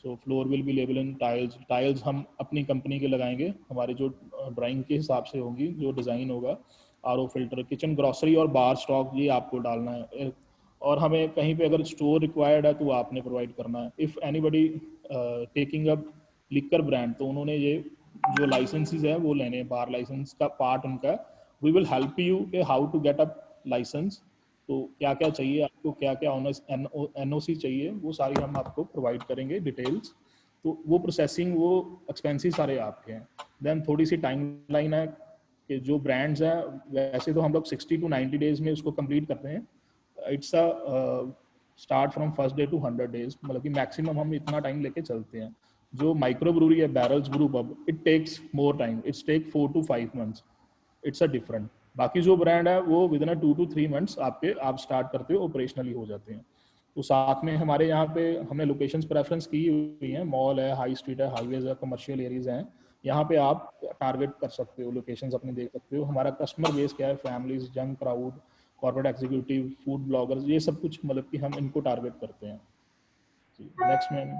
So floor will be लेबल in tiles. Tiles हम अपनी company के लगाएंगे, हमारे जो ड्राइंग के हिसाब से होगी, जो डिज़ाइन होगा. RO फिल्टर, किचन ग्रॉसरी और बार स्टॉक ये आपको डालना है. और हमें कहीं पे अगर स्टोर रिक्वायर्ड है तो आपने प्रोवाइड करना है. If anybody taking up liquor brand, तो उन्होंने ये जो लाइसेंसेस है वो लेने, बार लाइसेंस का पार्ट उनका. वी विल हेल्प यू कि how to get up license तो क्या क्या चाहिए आपको, क्या क्या NOC चाहिए, वो सारी हम आपको प्रोवाइड करेंगे डिटेल्स। तो वो प्रोसेसिंग, वो एक्सपेंसेस सारे आपके हैं। देन थोड़ी सी टाइम लाइन है कि जो ब्रांड्स हैं वैसे तो हम लोग 60 to 90 डेज में उसको कंप्लीट करते हैं। It's a start from first day to 100 days, मतलब कि मैक्सिमम हम इतना टाइम लेके चलते हैं। जो माइक्रो ब्रूरी है barrels brew pub, it takes more time, it's take 4 to 5 months, it's a different. बाकी जो ब्रांड है वो विद इन 2 to 3 months आपके आप स्टार्ट करते हो, ऑपरेशनली हो जाते हैं। तो साथ में हमारे यहाँ पे हमने लोकेशंस प्रेफरेंस की हुई हैं, मॉल है, हाई स्ट्रीट है, हाईवेज है, कमर्शियल एरियाज हैं, यहाँ पे आप टारगेट कर सकते हो, लोकेशंस अपने देख सकते हो। हमारा कस्टमर बेस क्या है, families, young crowd, corporate executive, food bloggers, ये सब कुछ मतलब कि हम इनको टारगेट करते हैं। Next ma'am,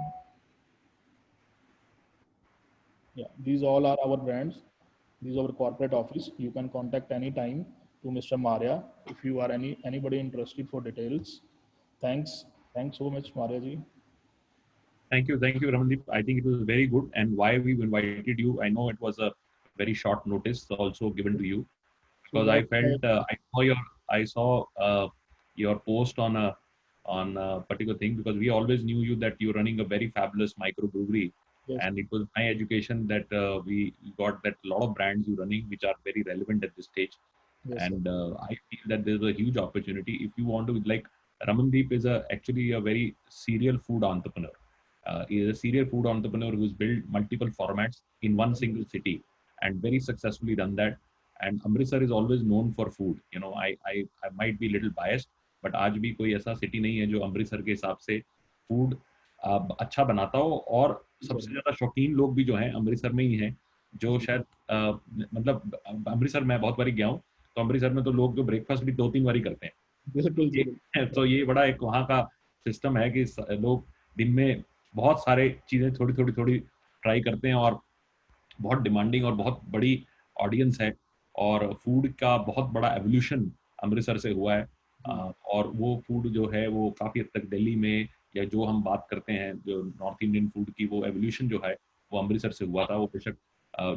yeah, these all are our brands. This is our corporate office. You can contact any time to Mr. Maria if you are anybody interested for details. Thanks so much, Maria ji. Thank you, Ramandeep. I think it was very good. And why we invited you, I know it was a very short notice also given to you, So because I felt I saw your post on a particular thing, because we always knew you that you're running a very fabulous microbrewery, yes, and it was my education that we got that a lot of brands you're running which are very relevant at this stage. yes, sir. And I feel that there's a huge opportunity if you want to, like, Ramandeep is actually a very serial food entrepreneur. He is a serial food entrepreneur who's built multiple formats in one single city and very successfully done that. And Amritsar is always known for food. You know, I might be a little biased, but आज भी कोई ऐसा city नहीं है जो अमृतसर के हिसाब से फूड अच्छा बनाता हो। और सबसे ज्यादा शौकीन लोग भी जो हैं अमृतसर में ही हैं, जो शायद मतलब अमृतसर मैं बहुत बारी गया हूँ, तो अमृतसर में तो लोग जो ब्रेकफास्ट भी 2-3 बारी करते हैं। बिल्कुल जी, तो ये बड़ा एक वहाँ का सिस्टम है कि लोग दिन में बहुत सारे चीजें थोड़ी ट्राई करते हैं, और बहुत डिमांडिंग और बहुत बड़ी ऑडियंस है, और फूड का बहुत बड़ा एवोल्यूशन अमृतसर से हुआ है। और वो फूड जो है वो काफी हद तक दिल्ली में, या जो हम बात करते हैं जो नॉर्थ इंडियन फूड की, वो एवोल्यूशन जो है वो अमृतसर से हुआ था। वो बेशक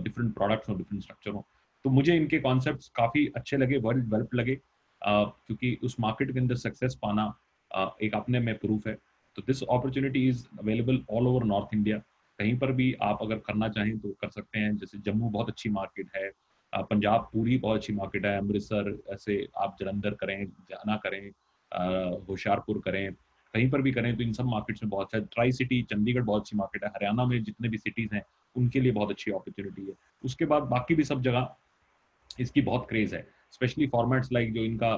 डिफरेंट प्रोडक्ट्स और डिफरेंट स्ट्रक्चर हो। तो मुझे इनके कॉन्सेप्ट्स काफी अच्छे लगे, वेल डेवलप लगे, क्योंकि उस मार्केट के अंदर सक्सेस पाना एक अपने में प्रूफ है। तो this opportunity is available all over north India. कहीं पर भी आप अगर करना चाहें तो कर सकते हैं। जैसे जम्मू बहुत अच्छी मार्केट है, पंजाब पूरी बहुत अच्छी मार्केट है, अमृतसर ऐसे आप जलंधर करें, जाना करें, होशियारपुर करें, कहीं पर भी करें, तो इन सब मार्केट्स में बहुत अच्छा। ट्राई सिटी चंडीगढ़ बहुत अच्छी मार्केट है, हरियाणा में जितने भी सिटीज हैं उनके लिए बहुत अच्छी अपॉर्चुनिटी है। उसके बाद बाकी भी सब जगह इसकी बहुत क्रेज है, स्पेशली फॉर्मेट्स लाइक जो इनका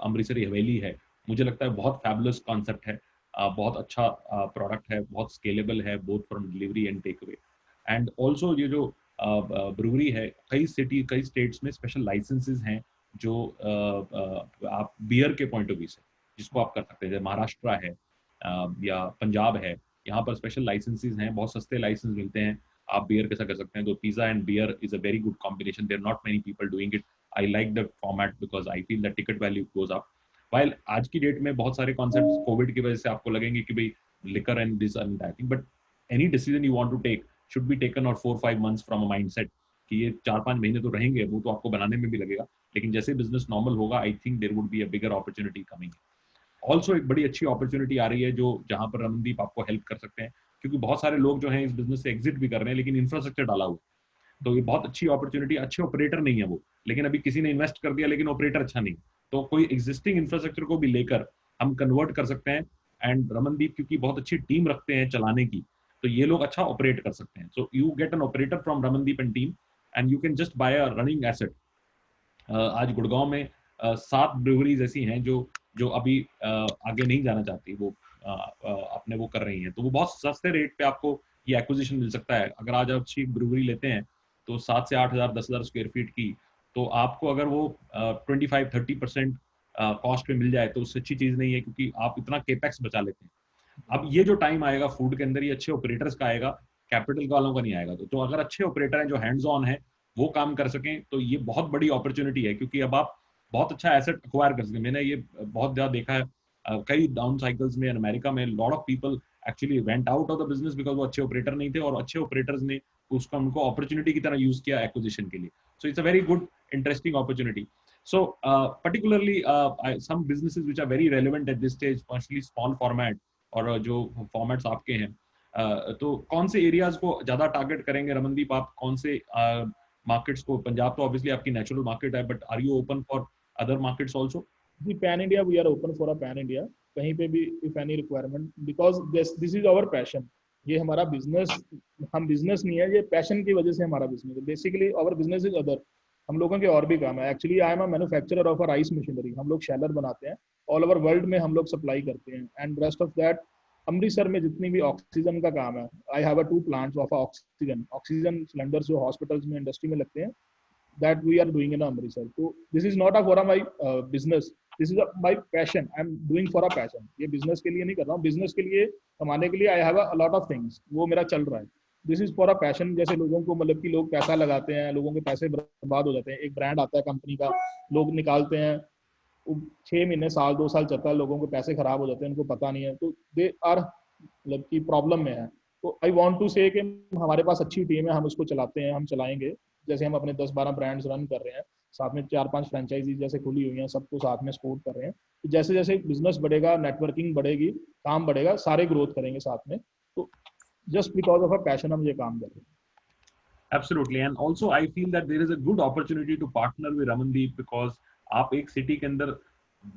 अमृतसरी हवेली है, मुझे लगता है बहुत फैबुलस कॉन्सेप्ट है, बहुत अच्छा प्रोडक्ट है, बहुत स्केलेबल है, both from delivery and take away. And also ये जो ब्रूवरी है, कई स्टेट्स में स्पेशल लाइसेंसेस हैं जो आप बियर के पॉइंट ऑफ व्यू से जिसको आप कर सकते हैं। जैसे महाराष्ट्र है या पंजाब है, यहाँ पर स्पेशल लाइसेंसेस हैं, बहुत सस्ते लाइसेंस मिलते हैं, आप बियर कैसा कर सकते हैं। तो pizza and beer is a very good combination, there not many people doing it. I like the format because I feel the ticket value goes up. While आज की डेट में बहुत सारे कॉन्सेप्ट्स कोविड की वजह से आपको लगेंगे कि भाई liquor and this and that, but any decision you want to take should be taken और 4-5 months फ्रॉम अ माइंडसेट कि ये 4-5 महीने तो रहेंगे, वो तो आपको बनाने में भी लगेगा, लेकिन जैसे बिजनेस नॉर्मल होगा, I think there would be a bigger opportunity coming. Also एक बड़ी अच्छी अपॉर्चुनिटी आ रही है जो जहां पर रमनदीप आपको हेल्प कर सकते हैं, क्योंकि बहुत सारे लोग जो हैं इस बिजनेस से एग्जिट भी कर रहे हैं, लेकिन इंफ्रास्ट्रक्चर डाला हुआ। तो ये बहुत अच्छी अपॉर्चुनिटी, अच्छे ऑपरेटर नहीं है वो, लेकिन अभी किसी ने इन्वेस्ट कर दिया लेकिन ऑपरेटर अच्छा नहीं, तो कोई एग्जिस्टिंग इंफ्रास्ट्रक्चर को भी लेकर हम कन्वर्ट कर सकते हैं। एंड रमनदीप क्योंकि बहुत अच्छी टीम रखते हैं चलाने की, तो ये लोग अच्छा ऑपरेट कर सकते हैं। So you get an operator from Ramandeep and team and you can just by a running asset. आज गुड़गांव में 7 ब्रूवरीज ऐसी हैं जो जो अभी आगे नहीं जाना चाहती, वो अपने वो कर रही हैं, तो वो बहुत सस्ते रेट पे आपको ये एक्विजिशन मिल सकता है। अगर आज आप अच्छी ब्रूवरी लेते हैं तो 7 से 8 हज़ार 10 हज़ार स्क्वायर फीट की, तो आपको अगर वो 25-30% कॉस्ट पे मिल जाए तो उससे अच्छी चीज नहीं है, क्योंकि आप इतना केपेक्स बचा लेते हैं। अब ये जो टाइम आएगा फूड के अंदर, ये अच्छे ऑपरेटर्स का आएगा, कैपिटल वालों का नहीं आएगा। तो अगर अच्छे ऑपरेटर हैं जो हैंड्स ऑन है, वो काम कर सकें, तो ये बहुत बड़ी अपॉर्चुनिटी है, क्योंकि अब आप बहुत अच्छा एसेट एक्वायर कर सकते हैं। मैंने ये बहुत ज्यादा देखा है कई डाउन साइकिल्स में अमेरिका में, lot of people actually went out of the business because वो अच्छे ऑपरेटर नहीं थे, और अच्छे ऑपरेटर्स ने उसका उनको अपॉर्चुनिटी की तरह यूज किया एक्विजिशन के लिए। So it's a very good interesting opportunity. So particularly some businesses which are very relevant at this stage, especially small format और जो formats आपके हैं, तो कौन से एरियाज को ज्यादा टारगेट करेंगे रमनदीप? आप कौन से मार्केट्स को? पंजाब तो ऑब्वियसली आपकी नेचुरल मार्केट है, but are you open for other markets also? जी, pan India, we are open for a pan India, कहीं पे भी if any requirement, because this is our passion. ये हमारा बिजनेस, हम बिजनेस नहीं है, ये पैशन की वजह से हमारा बिजनेस है। Basically our business is other, हम लोगों के और भी काम है। Actually I am a manufacturer of a rice machinery, हम लोग शैलर बनाते हैं, ऑल ओवर वर्ल्ड में हम लोग सप्लाई करते हैं। And rest of that, Amritsar में जितनी भी ऑक्सीजन का काम है, I have a 2 plants of oxygen cylinders जो हॉस्पिटल्स में, इंडस्ट्री में लगते हैं, that we are doing in Amritsar. So this is not a for my business. This is my passion. I'm doing for a passion. ये business के लिए नहीं कर रहा हूँ, business के लिए कमाने के लिए I have a lot of things, वो मेरा चल रहा है। This is for a passion। जैसे लोगों को, मतलब कि लोग पैसा लगाते हैं, लोगों के पैसे बर्बाद हो जाते हैं। एक ब्रांड आता है कंपनी का, लोग निकालते हैं, 6 महीने, साल, 2 साल चलता है, लोगों के पैसे खराब हो जाते हैं, उनको पता नहीं है, तो दे आर मतलब कि प्रॉब्लम में है। तो आई वांट टू से कि हमारे पास अच्छी टीम है, हम उसको चलाते हैं, हम चलाएंगे। जैसे हम अपने 10-12 ब्रांड्स रन कर रहे हैं, साथ में 4-5 फ्रेंचाइजी जैसे खुली हुई हैं, सबको साथ में सपोर्ट कर रहे हैं। तो जैसे जैसे बिजनेस बढ़ेगा, नेटवर्किंग बढ़ेगी, काम बढ़ेगा, सारे ग्रोथ करेंगे साथ में। तो just because of a passion हम ये काम कर रहे हैं। Absolutely, and also I feel that there is a good opportunity to partner with Ramandeep, because आप एक सिटी के अंदर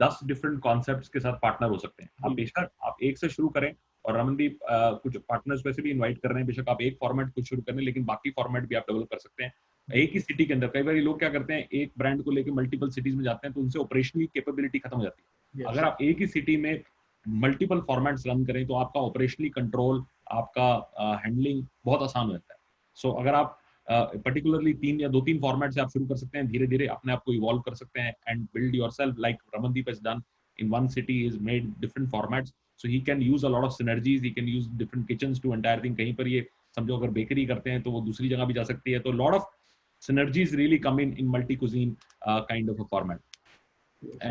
10 डिफरेंट कॉन्सेप्ट्स के साथ पार्टनर हो सकते हैं। आप बेशक आप एक से शुरू करें, और रमनदीप कुछ पार्टनर्स वैसे भी इनवाइट कर रहे हैं, बेशक आप एक फॉर्मेट कुछ शुरू करें, लेकिन बाकी फॉर्मेट भी आप डेवलप कर सकते हैं एक ही सिटी के अंदर। कई बार लोग क्या करते हैं, एक ब्रांड को लेकर मल्टीपल सिटीज में जाते हैं, तो उनसे ऑपरेशनल कैपेबिलिटी खत्म हो जाती है। अगर आप एक ही सिटी में मल्टीपल फॉर्मेट्स रन करें, तो आपका ऑपरेशनली कंट्रोल, आपका हैंडलिंग बहुत आसान हो जाता है। सो अगर आप पर्टिकुलरली 3 या 2-3 फॉर्मेट से आप शुरू कर सकते हैं, धीरे धीरे अपने आप को इवॉल्व कर सकते हैं, and build yourself like Ramandeep has done in one city, is made different formats, so he can use a lot of synergies, he can use different kitchens to entire thing। कहीं पर ये समझो अगर बेकरी करते हैं तो वो दूसरी जगह भी जा सकती है, तो lot of synergies really come in multi cuisine kind of a format।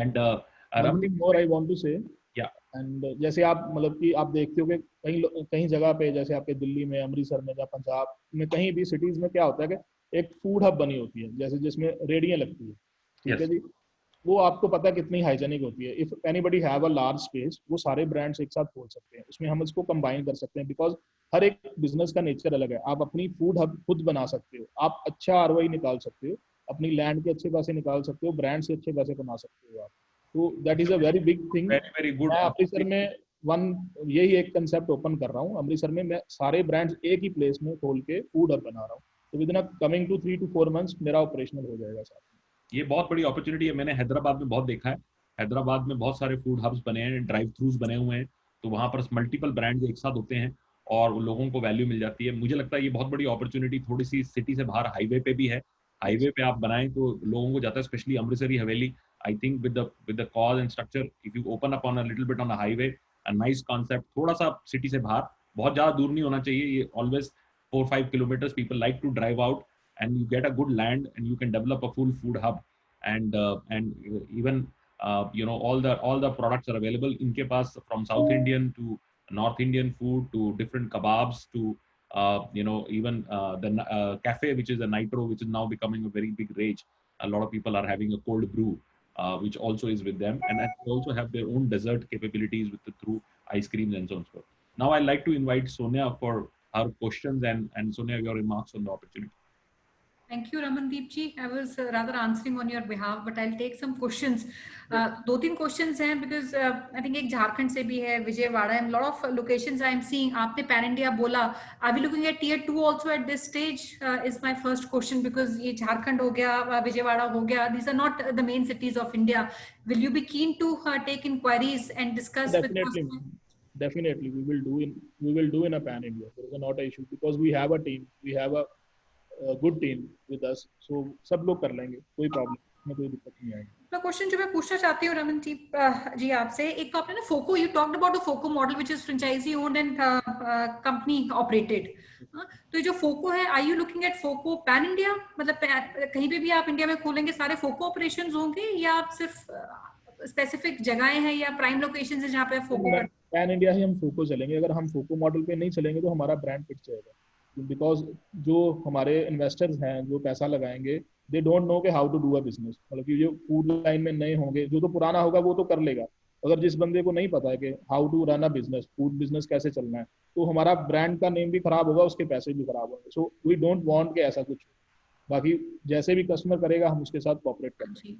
and one thing more I want to say, yeah, and जैसे आप मतलब कि आप देखते हो कि कहीं जगह पे, जैसे आपके दिल्ली में, अमृतसर में या पंजाब में, कहीं भी सिटीज में क्या होता है कि एक फूड हब बनी होती है, जैसे जिसमें रेडियां लगती है, ठीक है जी। वो आपको पता है कितनी हाइजेनिक होती है। If anybody have a large space, वो सारे ब्रांड्स एक साथ खोल सकते हैं, उसमें हम इसको कंबाइन कर सकते हैं, बिकॉज हर एक बिजनेस का नेचर अलग है। आप अपनी फूड हब खुद बना सकते हो, आप अच्छा आरओआई निकाल सकते हो, अपनी लैंड के अच्छे पैसे निकाल सकते हो, ब्रांड से अच्छे पैसे कमा सकते हो आप। तो that is a very big thing. very good। मैं अमृतसर में यही एक कंसेप्ट ओपन कर रहा हूँ। अमृतसर में मैं सारे ब्रांड्स एक ही प्लेस में खोल के फूड हब बना रहा हूँ, तो within coming to 3 to 4 months मेरा ऑपरेशनल हो जाएगा साथ में। ये बहुत बड़ी अपॉर्चुनिटी है। मैंने हैदराबाद में बहुत देखा है, हैदराबाद में बहुत सारे फूड हब्स बने हैं, ड्राइव थ्रूज बने हुए हैं, तो वहां पर मल्टीपल ब्रांड्स एक साथ होते हैं और लोगों को वैल्यू मिल जाती है। मुझे लगता है ये बहुत बड़ी अपॉर्चुनिटी थोड़ी सी सिटी से बाहर हाईवे पे भी है। हाईवे पे आप बनाएं तो लोगों को जाता है, specially Amritsari Haveli. I think with the cause and structure, if you open up on a little bit on a highway, a nice concept, थोड़ा सा सिटी से बाहर, बहुत ज्यादा दूर नहीं होना चाहिए। ये always 4-5 kilometers, people like to drive out, and you get a good land and you can develop a full food hub, and even you know, all the products are available इनके पास, from South Indian to North Indian food to different kebabs to you know, even the cafe, which is a nitro, which is now becoming a very big rage. A lot of people are having a cold brew, which also is with them, and they also have their own dessert capabilities through ice creams and so on. So now I'd like to invite Sonia for her questions, and Sonia, your remarks on the opportunity. Thank you, Ramandeep ji. I was rather answering on your behalf, but I'll take some questions. 2-3 questions हैं, because I think एक झारखंड से भी है, Vijayawada, and lot of locations I'm seeing. आपने pan India बोला, are we looking at tier 2 also at this stage? Is my first question, because ये झारखंड हो गया, विजयवाड़ा हो गया, these are not the main cities of India. Will you be keen to take inquiries and discuss with us? Definitely, we will do in a pan India. There is not an issue, because we have a team, we have a good team with us, so सब लोग कर लेंगे, कोई problem में कोई दिक्कत नहीं आएगी। तो क्वेश्चन जो मैं पूछना चाहती हूँ रमनदीप जी आपसे, एक तो आपने ना FOCO, you talked about a FOCO model which is franchisee owned and company operated. तो ये जो फोको है, are you looking at FOCO pan India, मतलब कहीं पे भी आप इंडिया में खोलेंगे सारे फोको ऑपरेशंस होंगे, या आप सिर्फ स्पेसिफिक जगहें हैं या प्राइम लोकेशंस हैं जहाँ पे फोको? पैन इंडिया ही हम फोको चलेंगे। अगर हम फोको मॉडल पे नहीं चलेंगे तो हमारा ब्रांड पिट जाएगा, बिकॉज जो हमारे इन्वेस्टर्स हैं, जो पैसा लगाएंगे, दे डोंट नो कि how to do a business. मतलब कि जो फूड लाइन में नए होंगे, जो तो पुराना होगा वो तो कर लेगा, अगर जिस बंदे को नहीं पता है कि how to run a business, food business कैसे चलना है, तो हमारा ब्रांड का नेम भी खराब होगा, उसके पैसे भी खराब होंगे। सो वी डोंट वांट कि ऐसा कुछ हो। बाकी जैसे भी कस्टमर करेगा हम उसके साथ कोऑपरेट कर लेंगे।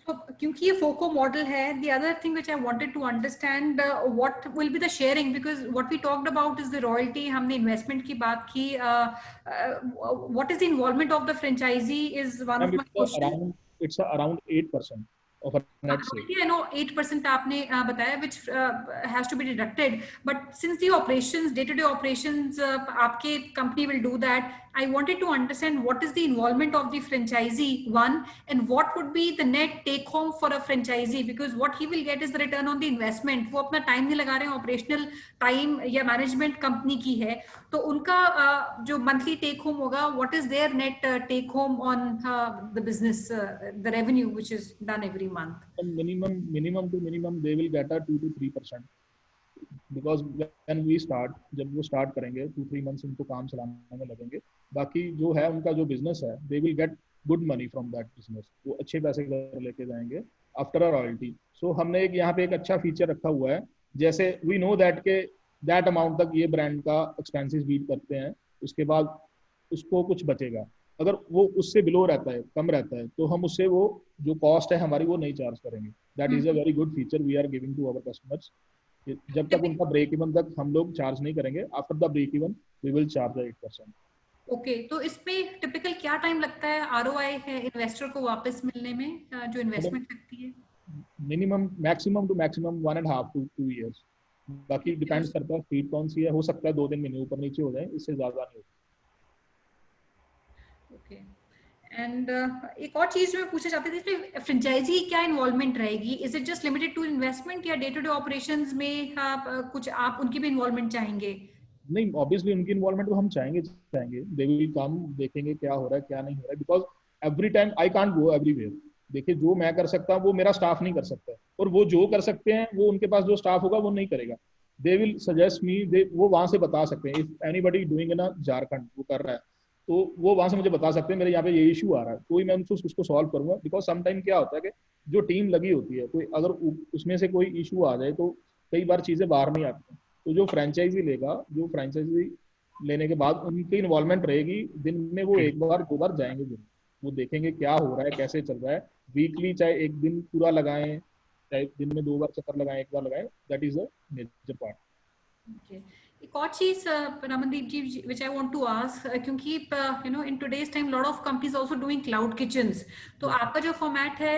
So, क्योंकि ये FOCO model है, the other thing which I wanted to understand, what will be the sharing, because what we talked about is the royalty, हमने investment की बात की, what is the involvement of the franchisee is one of my question. It's around 8% of our net sale. I know 8% आपने बताया, which has to be deducted, but since the operations, day-to-day operations, आपके company will do that. I wanted to understand what is the involvement of the franchisee, one, and what would be the net take home for a franchisee, because what he will get is the return on the investment. वो अपना time नहीं लगा रहे हैं, operational time या management company की है, तो उनका जो monthly take home होगा, what is their net take home on the business, the revenue which is done every month? Minimum to minimum they will get a 2 to 3%, because when we start, जब वो start करेंगे 2-3 months उनको काम चलाने में लगेंगे, बाकी जो है उनका जो business है, they will get good money from that business, वो अच्छे पैसे घर लेके जाएंगे after a royalty. So हमने एक यहाँ पे एक अच्छा फीचर रखा हुआ है, जैसे we know that के that amount तक ये ब्रांड का expenses बीट करते हैं, उसके बाद उसको कुछ बचेगा, अगर वो उससे बिलो रहता है, कम रहता है, तो हम उससे वो जो कॉस्ट है हमारी वो नहीं चार्ज करेंगे. That is a very good feature we are giving to our customers. जब तक उनका ब्रेक इवन तक हम लोग चार्ज नहीं करेंगे, after the break even we will charge 8%. Okay, तो इसमें टिपिकल क्या टाइम लगता है आरओआई है इन्वेस्टर को वापस मिलने में, जो इन्वेस्टमेंट लगती है? Minimum maximum to maximum 1.5 to 2 years. बाकी डिपेंड करता है स्पीड कौन सी है, हो सकता है 2 दिन महीने ऊपर नीचे हो जाए, इससे ज्यादा नहीं होता. ओके, एंड एक और चीज जो मैं पूछना चाहती थी, इसमें फ्रेंचाइजी क्या इन्वॉल्वमेंट रहेगी? Is it just limited to investment, या डे टू डे ऑपरेशंस में कुछ आप उनकी भी इन्वॉल्वमेंट चाहेंगे? नहीं, ऑब्वियसली उनकी इन्वॉल्वमेंट तो हम चाहेंगे. दे विल कम, देखेंगे क्या हो रहा है क्या नहीं हो रहा है, because every time I can't go everywhere. देखिए, जो मैं कर सकता हूँ वो मेरा स्टाफ नहीं कर सकता, और वो जो कर सकते हैं वो उनके पास जो स्टाफ होगा वो नहीं करेगा. दे विल सजेस्ट मी, वो वहां से बता सकते हैं. If anybody doing in Jharkhand वो कर रहा है, तो वो वहां से मुझे बता सकते हैं मेरे यहाँ पे ये इशू आ रहा है, तो मैं उसको सॉल्व करूंगा. बिकॉज समटाइम क्या होता है कि जो टीम लगी होती है, कोई अगर उसमें से कोई इशू आ जाए तो कई बार चीजें बाहर नहीं आती. तो जो फ्रेंचाइजी लेगा, जो फ्रेंचाइजी लेने के बाद उनकी इन्वॉल्वमेंट रहेगी, दिन में वो 1-2 बार जाएंगे जरूर, वो देखेंगे क्या हो रहा है कैसे चल रहा है. वीकली चाहे एक दिन पूरा लगाएं, चाहे दिन में 2 बार चक्कर लगाएं, 1 बार लगाएं, that is a major part. Okay. एक और चीज रमनदीप जी which I want to ask, क्योंकि you know in today's time lot of companies also doing cloud kitchens, तो आपका जो फॉर्मेट है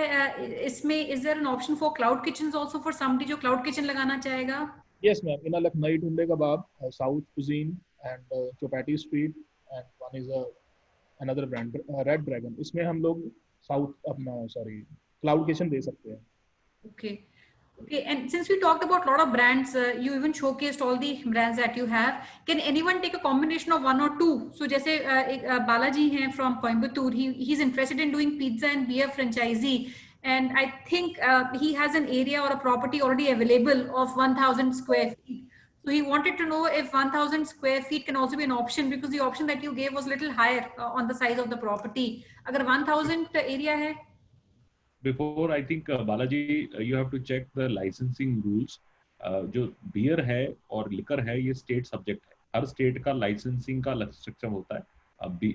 इसमें is there an option for cloud kitchens also for somebody जो cloud kitchen लगाना चाहेगा? Yes ma'am, in a Lucknowi Tunde Kebab, South Cuisine and Chopati Street, and one is another brand, Red Dragon. इसमें हम लोग cloud kitchen दे सकते हैं. Okay. Okay, and since we talked about a lot of brands, you even showcased all the brands that you have. Can anyone take a combination of one or two? So जैसे Balaji हैं from Coimbatore, he's interested in doing pizza and beer franchisee, and I think he has an area or a property already available of 1,000 square feet. So he wanted to know if 1,000 square feet can also be an option, because the option that you gave was a little higher on the size of the property. अगर 1,000 area है? Before, I think Balaji, you have to check the licensing rules. जो beer है और liquor है ये state subject है, हर state का licensing का रिस्ट्रिक्शन होता है.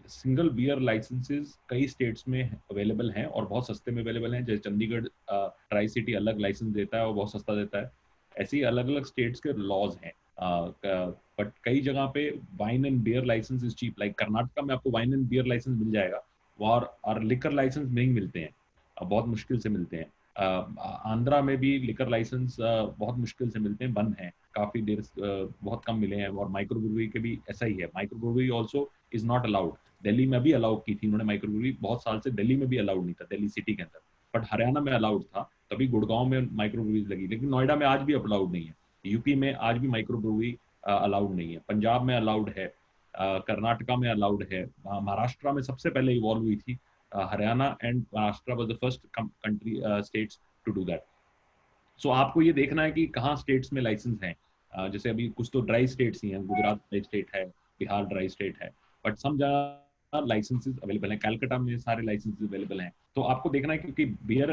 सिंगल बियर लाइसेंसेस कई स्टेट्स में अवेलेबल हैं और बहुत सस्ते में अवेलेबल हैं. जैसे चंडीगढ़ ट्राई सिटी अलग लाइसेंस देता है और बहुत सस्ता देता है. ऐसे ही अलग अलग स्टेट्स के लॉज हैं. बट कई जगह पे wine and beer license is cheap. Like Karnataka में आपको वाइन एंड बियर लाइसेंस मिल जाएगा, और लिकर लाइसेंस नहीं मिलते हैं, बहुत मुश्किल से मिलते हैं. आंध्रा में भी लिकर लाइसेंस बहुत मुश्किल से मिलते हैं, बंद हैं काफी देर, बहुत कम मिले हैं. और माइक्रो ब्रूवरी के भी ऐसा ही है. Micro brewery also is not allowed. Delhi में भी अलाउड की थी उन्होंने माइक्रो ब्रूवरी, बहुत साल से दिल्ली में भी अलाउड नहीं था, दिल्ली सिटी के अंदर. बट हरियाणा में अलाउड था, तभी गुड़गांव में माइक्रो ब्रूवरी लगी. लेकिन नोएडा में आज भी अलाउड नहीं है. यूपी में आज भी माइक्रो ब्रूवरी अलाउड नहीं है. पंजाब में अलाउड है, कर्नाटका में अलाउड है, महाराष्ट्र में सबसे पहले इवॉल्व हुई थी. Haryana and Maharashtra was the first states to do that. So आपको ये देखना है कि कहाँ स्टेट्स में लाइसेंस हैं. जैसे अभी कुछ तो ड्राई स्टेट्स ही हैं, गुजरात ड्राई स्टेट है, बिहार ड्राई स्टेट है, बट सम जगह लाइसेंसेस अवेलेबल हैं, कलकत्ता में सारे लाइसेंसेस अवेलेबल हैं। तो आपको देखना है क्योंकि beer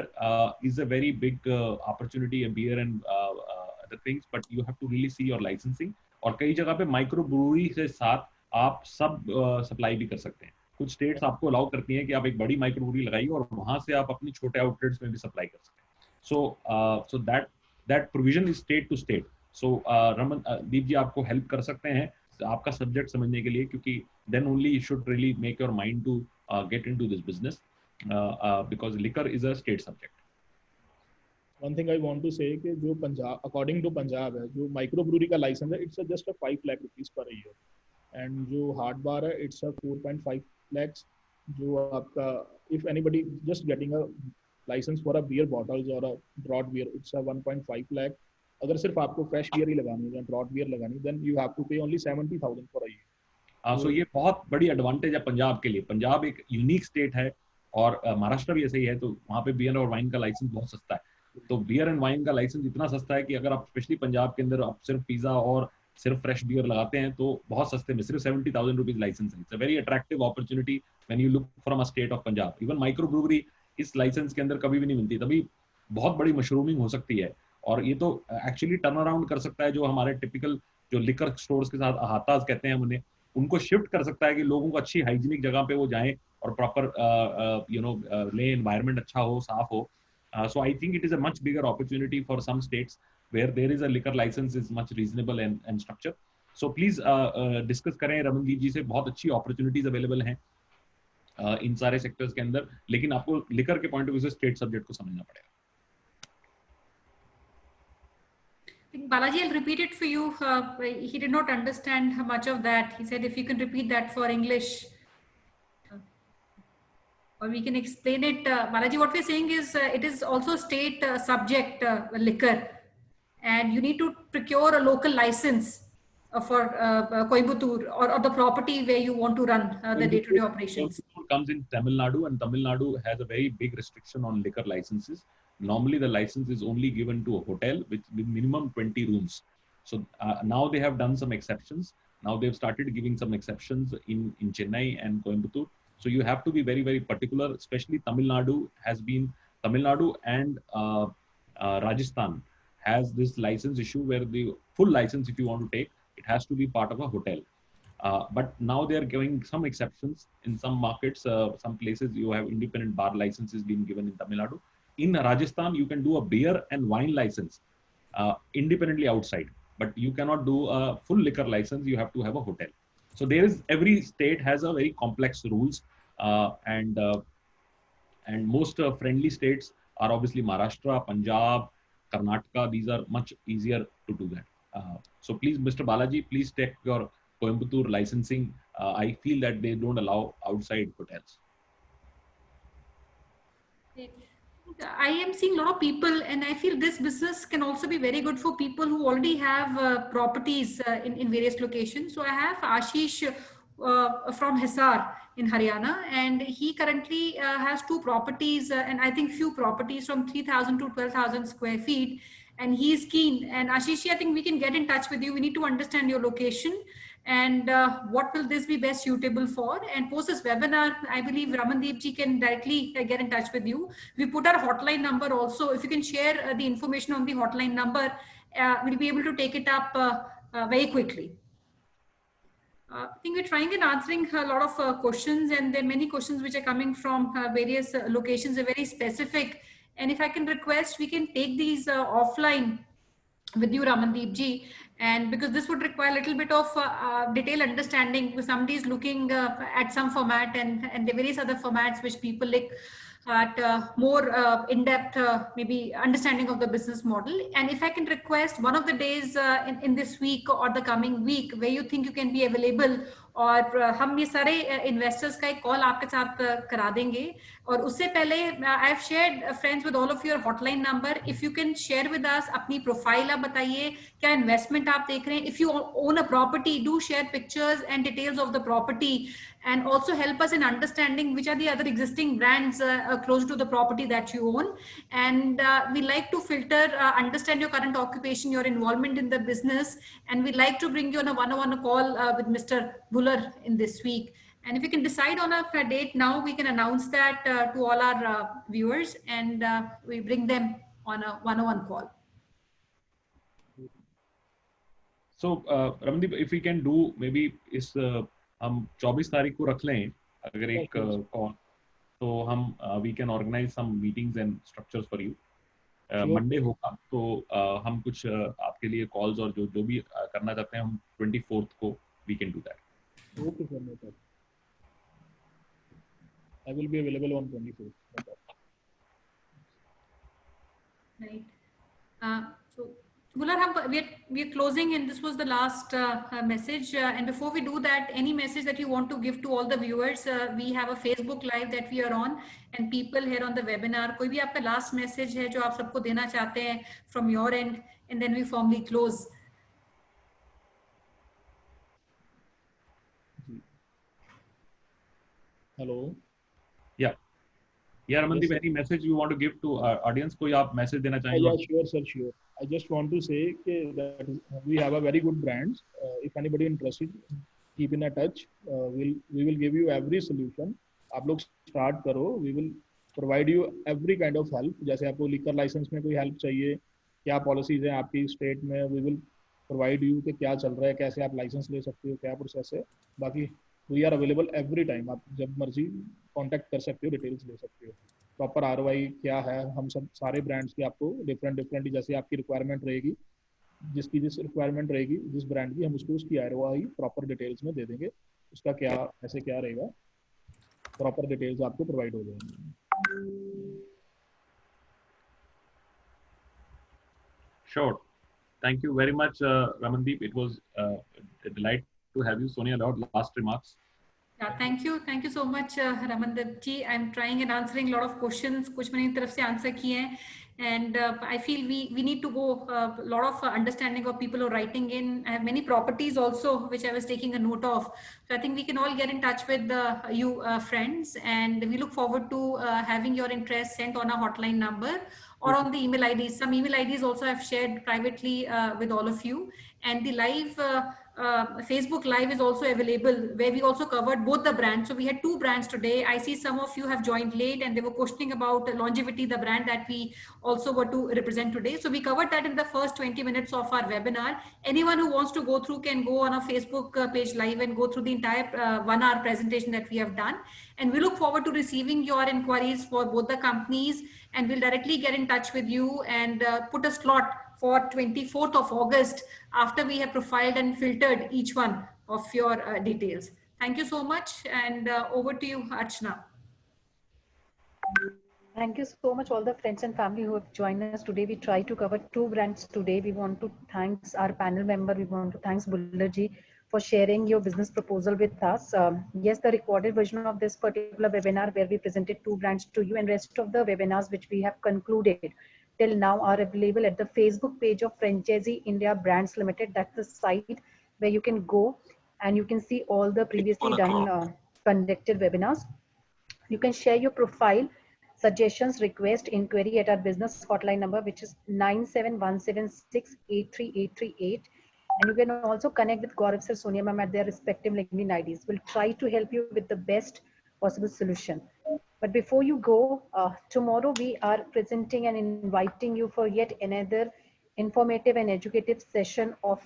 is a very big opportunity, beer and other things, but you have to really see your licensing. और कई जगह पे माइक्रो ब्रूअरी के साथ आप सब सप्लाई भी कर सकते हैं। कुछ स्टेट्स आपको अलाउ करती हैं कि आप एक बड़ी माइक्रो ब्रूअरी लगाइए और वहां से आप अपनी छोटे आउटलेट्स में भी सप्लाई कर सकते हैं। So that provision is state to state. So Ramandeep ji आपको हेल्प कर सकते हैं आपका सब्जेक्ट समझने के लिए, क्योंकि then only you should really make your mind to get into this business because liquor is a state subject. One thing I want to say कि जो पंजाब, according to पंजाब है, जो माइक्रो ब्रूरी का लाइसेंस है, it's just a 5 lakh rupees per year, and जो hard बार है, it's a 4.5 lakhs. जो आपका, if anybody just getting a license for a beer bottles or a draught beer, it's a 1.5 lakh. अगर सिर्फ आपको fresh beer ही लगानी है या ड्रॉट बियर लगानी, then you have to pay only 70,000 for a year. सो ये बहुत बड़ी एडवांटेज है पंजाब के लिए। पंजाब एक यूनिक स्टेट है और महाराष्ट्र भी ऐसे ही है, तो वहाँ पे बियर और वाइन का लाइसेंस बहुत सस्ता है। तो बियर एंड वाइन का लाइसेंस इतना सस्ता है कि अगर आप स्पेशली पंजाब के अंदर आप सिर्फ पिज्जा और सिर्फ फ्रेश बियर लगाते हैं तो बहुत सस्ते में, सिर्फ 70,000 रुपीज लाइसेंस है। It's a very attractive opportunity when you look from a state of Punjab. Even micro brewery इस लाइसेंस के अंदर कभी भी नहीं मिलती, तभी बहुत बड़ी मशरूमिंग हो सकती है। और ये तो एक्चुअली टर्न अराउंड कर सकता है जो हमारे टिपिकल जो लिकर स्टोर्स के साथ अहाताज कहते हैं उन्हें, उनको शिफ्ट कर सकता है कि लोगों को अच्छी हाइजीनिक जगह पे वो जाएं और प्रॉपर ले, एनवायरनमेंट अच्छा हो, साफ हो। So I think it is a much bigger opportunity for some states where there is a liquor licence is much reasonable and structure. So please discuss करें रमनदीप जी से, बहुत अच्छी अपॉर्चुनिटीज अवेलेबल हैं इन सारे सेक्टर्स के अंदर, लेकिन आपको लिकर के पॉइंट ऑफ व्यू से स्टेट सब्जेक्ट को समझना पड़ेगा। Balaji, I'll repeat it for you. He did not understand much of that. He said if you can repeat that for English, or we can explain it. Balaji, what we're saying is it is also state subject liquor, and you need to procure a local license for Coimbatore or the property where you want to run the day-to-day operations. Coimbatore comes in Tamil Nadu, and Tamil Nadu has a very big restriction on liquor licenses. Normally the license is only given to a hotel with minimum 20 rooms. So now they have done some exceptions. Now they've started giving some exceptions in Chennai and Coimbatore. So you have to be very, very particular, especially Tamil Nadu and Rajasthan has this license issue where the full license, if you want to take, it has to be part of a hotel. But now they are giving some exceptions in some markets. Some places you have independent bar licenses being given in Tamil Nadu. In Rajasthan, you can do a beer and wine license independently outside, but you cannot do a full liquor license. You have to have a hotel. So there is, every state has a very complex rules, and most friendly states are obviously Maharashtra, Punjab, Karnataka. These are much easier to do that. So please, Mr. Balaji, please take your Coimbatore licensing. I feel that they don't allow outside hotels. I am seeing a lot of people, and I feel this business can also be very good for people who already have properties in various locations. So I have Ashish from Hisar in Haryana, and he currently has 2 properties, and I think few properties from 3,000 to 12,000 square feet, and he is keen. And Ashish, I think we can get in touch with you. We need to understand your location and what will this be best suitable for. And post this webinar, I believe Ramandeep ji can directly get in touch with you. We put our hotline number also. If you can share the information on the hotline number, we'll be able to take it up very quickly. I think we're trying and answering a lot of questions, and there are many questions which are coming from various locations, are very specific. And if I can request, we can take these offline with you, Ramandeep ji, and because this would require a little bit of detailed understanding, because somebody is looking at some format, and the various other formats which people like at more in-depth maybe understanding of the business model. And if I can request one of the days in this week or the coming week where you think you can be available, और हम ये सारे investors का एक call आपके साथ करा देंगे। और उससे पहले I have shared friends with all of your hotline number. If you can share with us अपनी प्रोफाइल, आप बताइए क्या इन्वेस्टमेंट आप देख रहे हैं। If you own a property, do share pictures and details of the property, and also help us in understanding which are the other existing brands close to the property that you own. And we like to filter, understand your current occupation, your involvement in the business, and we like to bring you on a one-on-one call with Mr. Buller in this week. And if we can decide on a date now, we can announce that to all our viewers, and we bring them on a one-on-one call. So Ramandeep, if we can do maybe इस हम 24 तारीख को रख लें अगर एक call, तो हम we can organize some meetings and structures for you. Monday होगा तो हम कुछ आपके लिए कॉल्स और जो जो भी करना चाहते हैं हम 24th को we can do that. Okay, sir. No problem. I will be available on 24th. No problem. Right. So, Gular, we are closing, and this was the last message. And before we do that, any message that you want to give to all the viewers? We have a Facebook Live that we are on, and people here on the webinar. कोई भी आपका last message है जो आप सबको देना चाहते हैं from your end, and then we formally close. Hello. Yeah, Ramandeep, Yes, any message you want to give to our audience? कोई आप message देना चाहेंगे? Yeah, sure, sir, sure. I just want to say that we have a very good brands. If anybody interested, keep in a touch. We will give you every solution. आप लोग start करो. We will provide you every kind of help. जैसे आपको liquor license में कोई help चाहिए, क्या policies हैं आपकी state में, we will provide you कि क्या चल रहा है, कैसे आप license ले सकते हो, क्या process है. बाकी we are available every time. आप जब मर्जी कांटेक्ट कर सकते हो, डिटेल्स ले सकते हो. प्रॉपर आरओआई क्या है, हम सब सारे ब्रांड्स की आपको डिफरेंट जैसे आपकी रिक्वायरमेंट रहेगी, जिसकी जिस रिक्वायरमेंट रहेगी जिस ब्रांड की, हम उसको उसकी आरओआई प्रॉपर डिटेल्स में दे देंगे. उसका क्या ऐसे क्या रहेगा, प्रॉपर डिटेल्स आपको प्रोवाइड हो जाएंगी. Sure. Thank you very much, Ramandeep. It was a delight to have you. Sonia, last remarks. Yeah, thank you so much, Ramandeep ji. I'm trying and answering a lot of questions. कुछ मैंने तरफ से answer किए हैं, and I feel we need to go a lot of understanding of people who are writing in. I have many properties also which I was taking a note of. So I think we can all get in touch with you friends, and we look forward to having your interest sent on a hotline number or on the email IDs. Some email IDs also I've shared privately with all of you, and the live Facebook Live is also available, where we also covered both the brands. So we had two brands today. I see some of you have joined late and they were questioning about Longevity, the brand that we also were to represent today. So we covered that in the first 20 minutes of our webinar. Anyone who wants to go through can go on our Facebook page live and go through the entire 1 hour presentation that we have done. And we look forward to receiving your inquiries for both the companies, and we'll directly get in touch with you and put a slot for 24th of August after we have profiled and filtered each one of your details. Thank you so much, and over to you, Archana. Thank you so much, all the friends and family who have joined us today. We try to cover two brands today. We want to thank our panel member. We want to thank Bullerji for sharing your business proposal with us. Yes, the recorded version of this particular webinar where we presented two brands to you, and rest of the webinars which we have concluded till now are available at the Facebook page of Franchisee India Brands Limited. That's the site where you can go and you can see all the previously done conducted webinars. You can share your profile, suggestions, request, inquiry at our business hotline number, which is 97176838838. And you can also connect with Gaurav sir, Sonia ma'am at their respective LinkedIn IDs. We'll try to help you with the best possible solution. But before you go, tomorrow we are presenting and inviting you for yet another informative and educative session of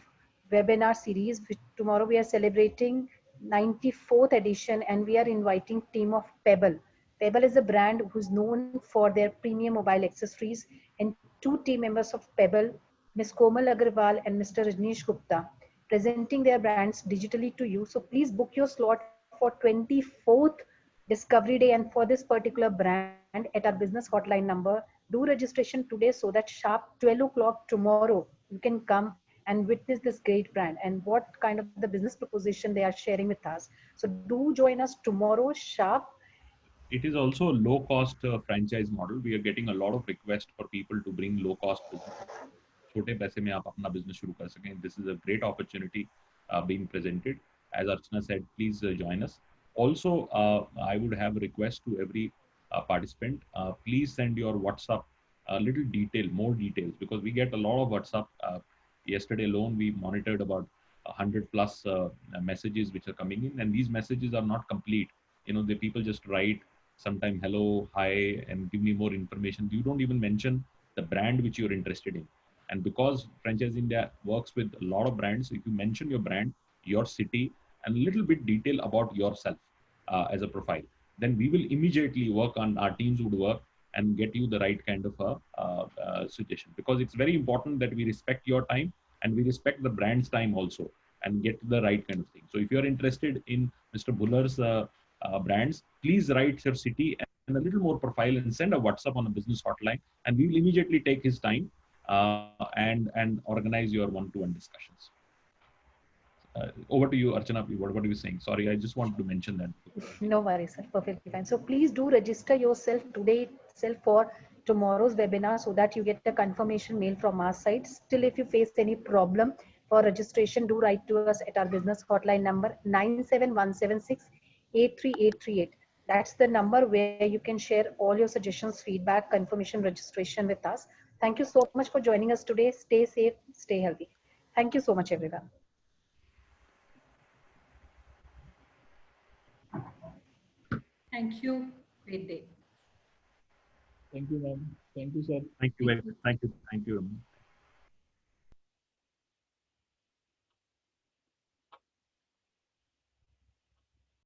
webinar series. Tomorrow we are celebrating 94th edition, and we are inviting team of Pebble. Pebble is a brand who's known for their premium mobile accessories, and two team members of Pebble, Ms. Komal Agarwal and Mr. Rajneesh Gupta, presenting their brands digitally to you. So please book your slot for 24th Discovery Day, and for this particular brand at our business hotline number. Do registration today so that sharp 12 o'clock tomorrow you can come and witness this great brand and what kind of the business proposition they are sharing with us. So do join us tomorrow sharp. It is also a low-cost franchise model. We are getting a lot of requests for people to bring low-cost business. छोटे पैसे में आप अपना business शुरू कर सकें. This is a great opportunity being presented. As Archana said, please join us. Also, I would have a request to every participant. Please send your WhatsApp little detail, more details, because we get a lot of WhatsApp. Yesterday alone, we monitored about 100 plus messages which are coming in, and these messages are not complete. The people just write sometime hello, hi, and give me more information. You don't even mention the brand which you're interested in. And because Franchise India works with a lot of brands, if you mention your brand, your city, and a little bit detail about yourself as a profile, then we will immediately work on, our teams would work and get you the right kind of a suggestion, because it's very important that we respect your time and we respect the brand's time also, and get the right kind of thing. So if you're interested in Mr. Buller's brands, please write your city and a little more profile and send a WhatsApp on a business hotline, and we will immediately take his time and organize your one-to-one discussions. Over to you, Archana. What are you saying? Sorry, I just wanted to mention that. No worries, sir. Perfectly fine. So please do register yourself today itself for tomorrow's webinar so that you get a confirmation mail from our side. Still, if you face any problem for registration, do write to us at our business hotline number 97176-83838. That's the number where you can share all your suggestions, feedback, confirmation, registration with us. Thank you so much for joining us today. Stay safe, stay healthy. Thank you so much, everyone. Thank you. Great day. Thank you, ma'am. Thank you, sir. Thank you. Thank you.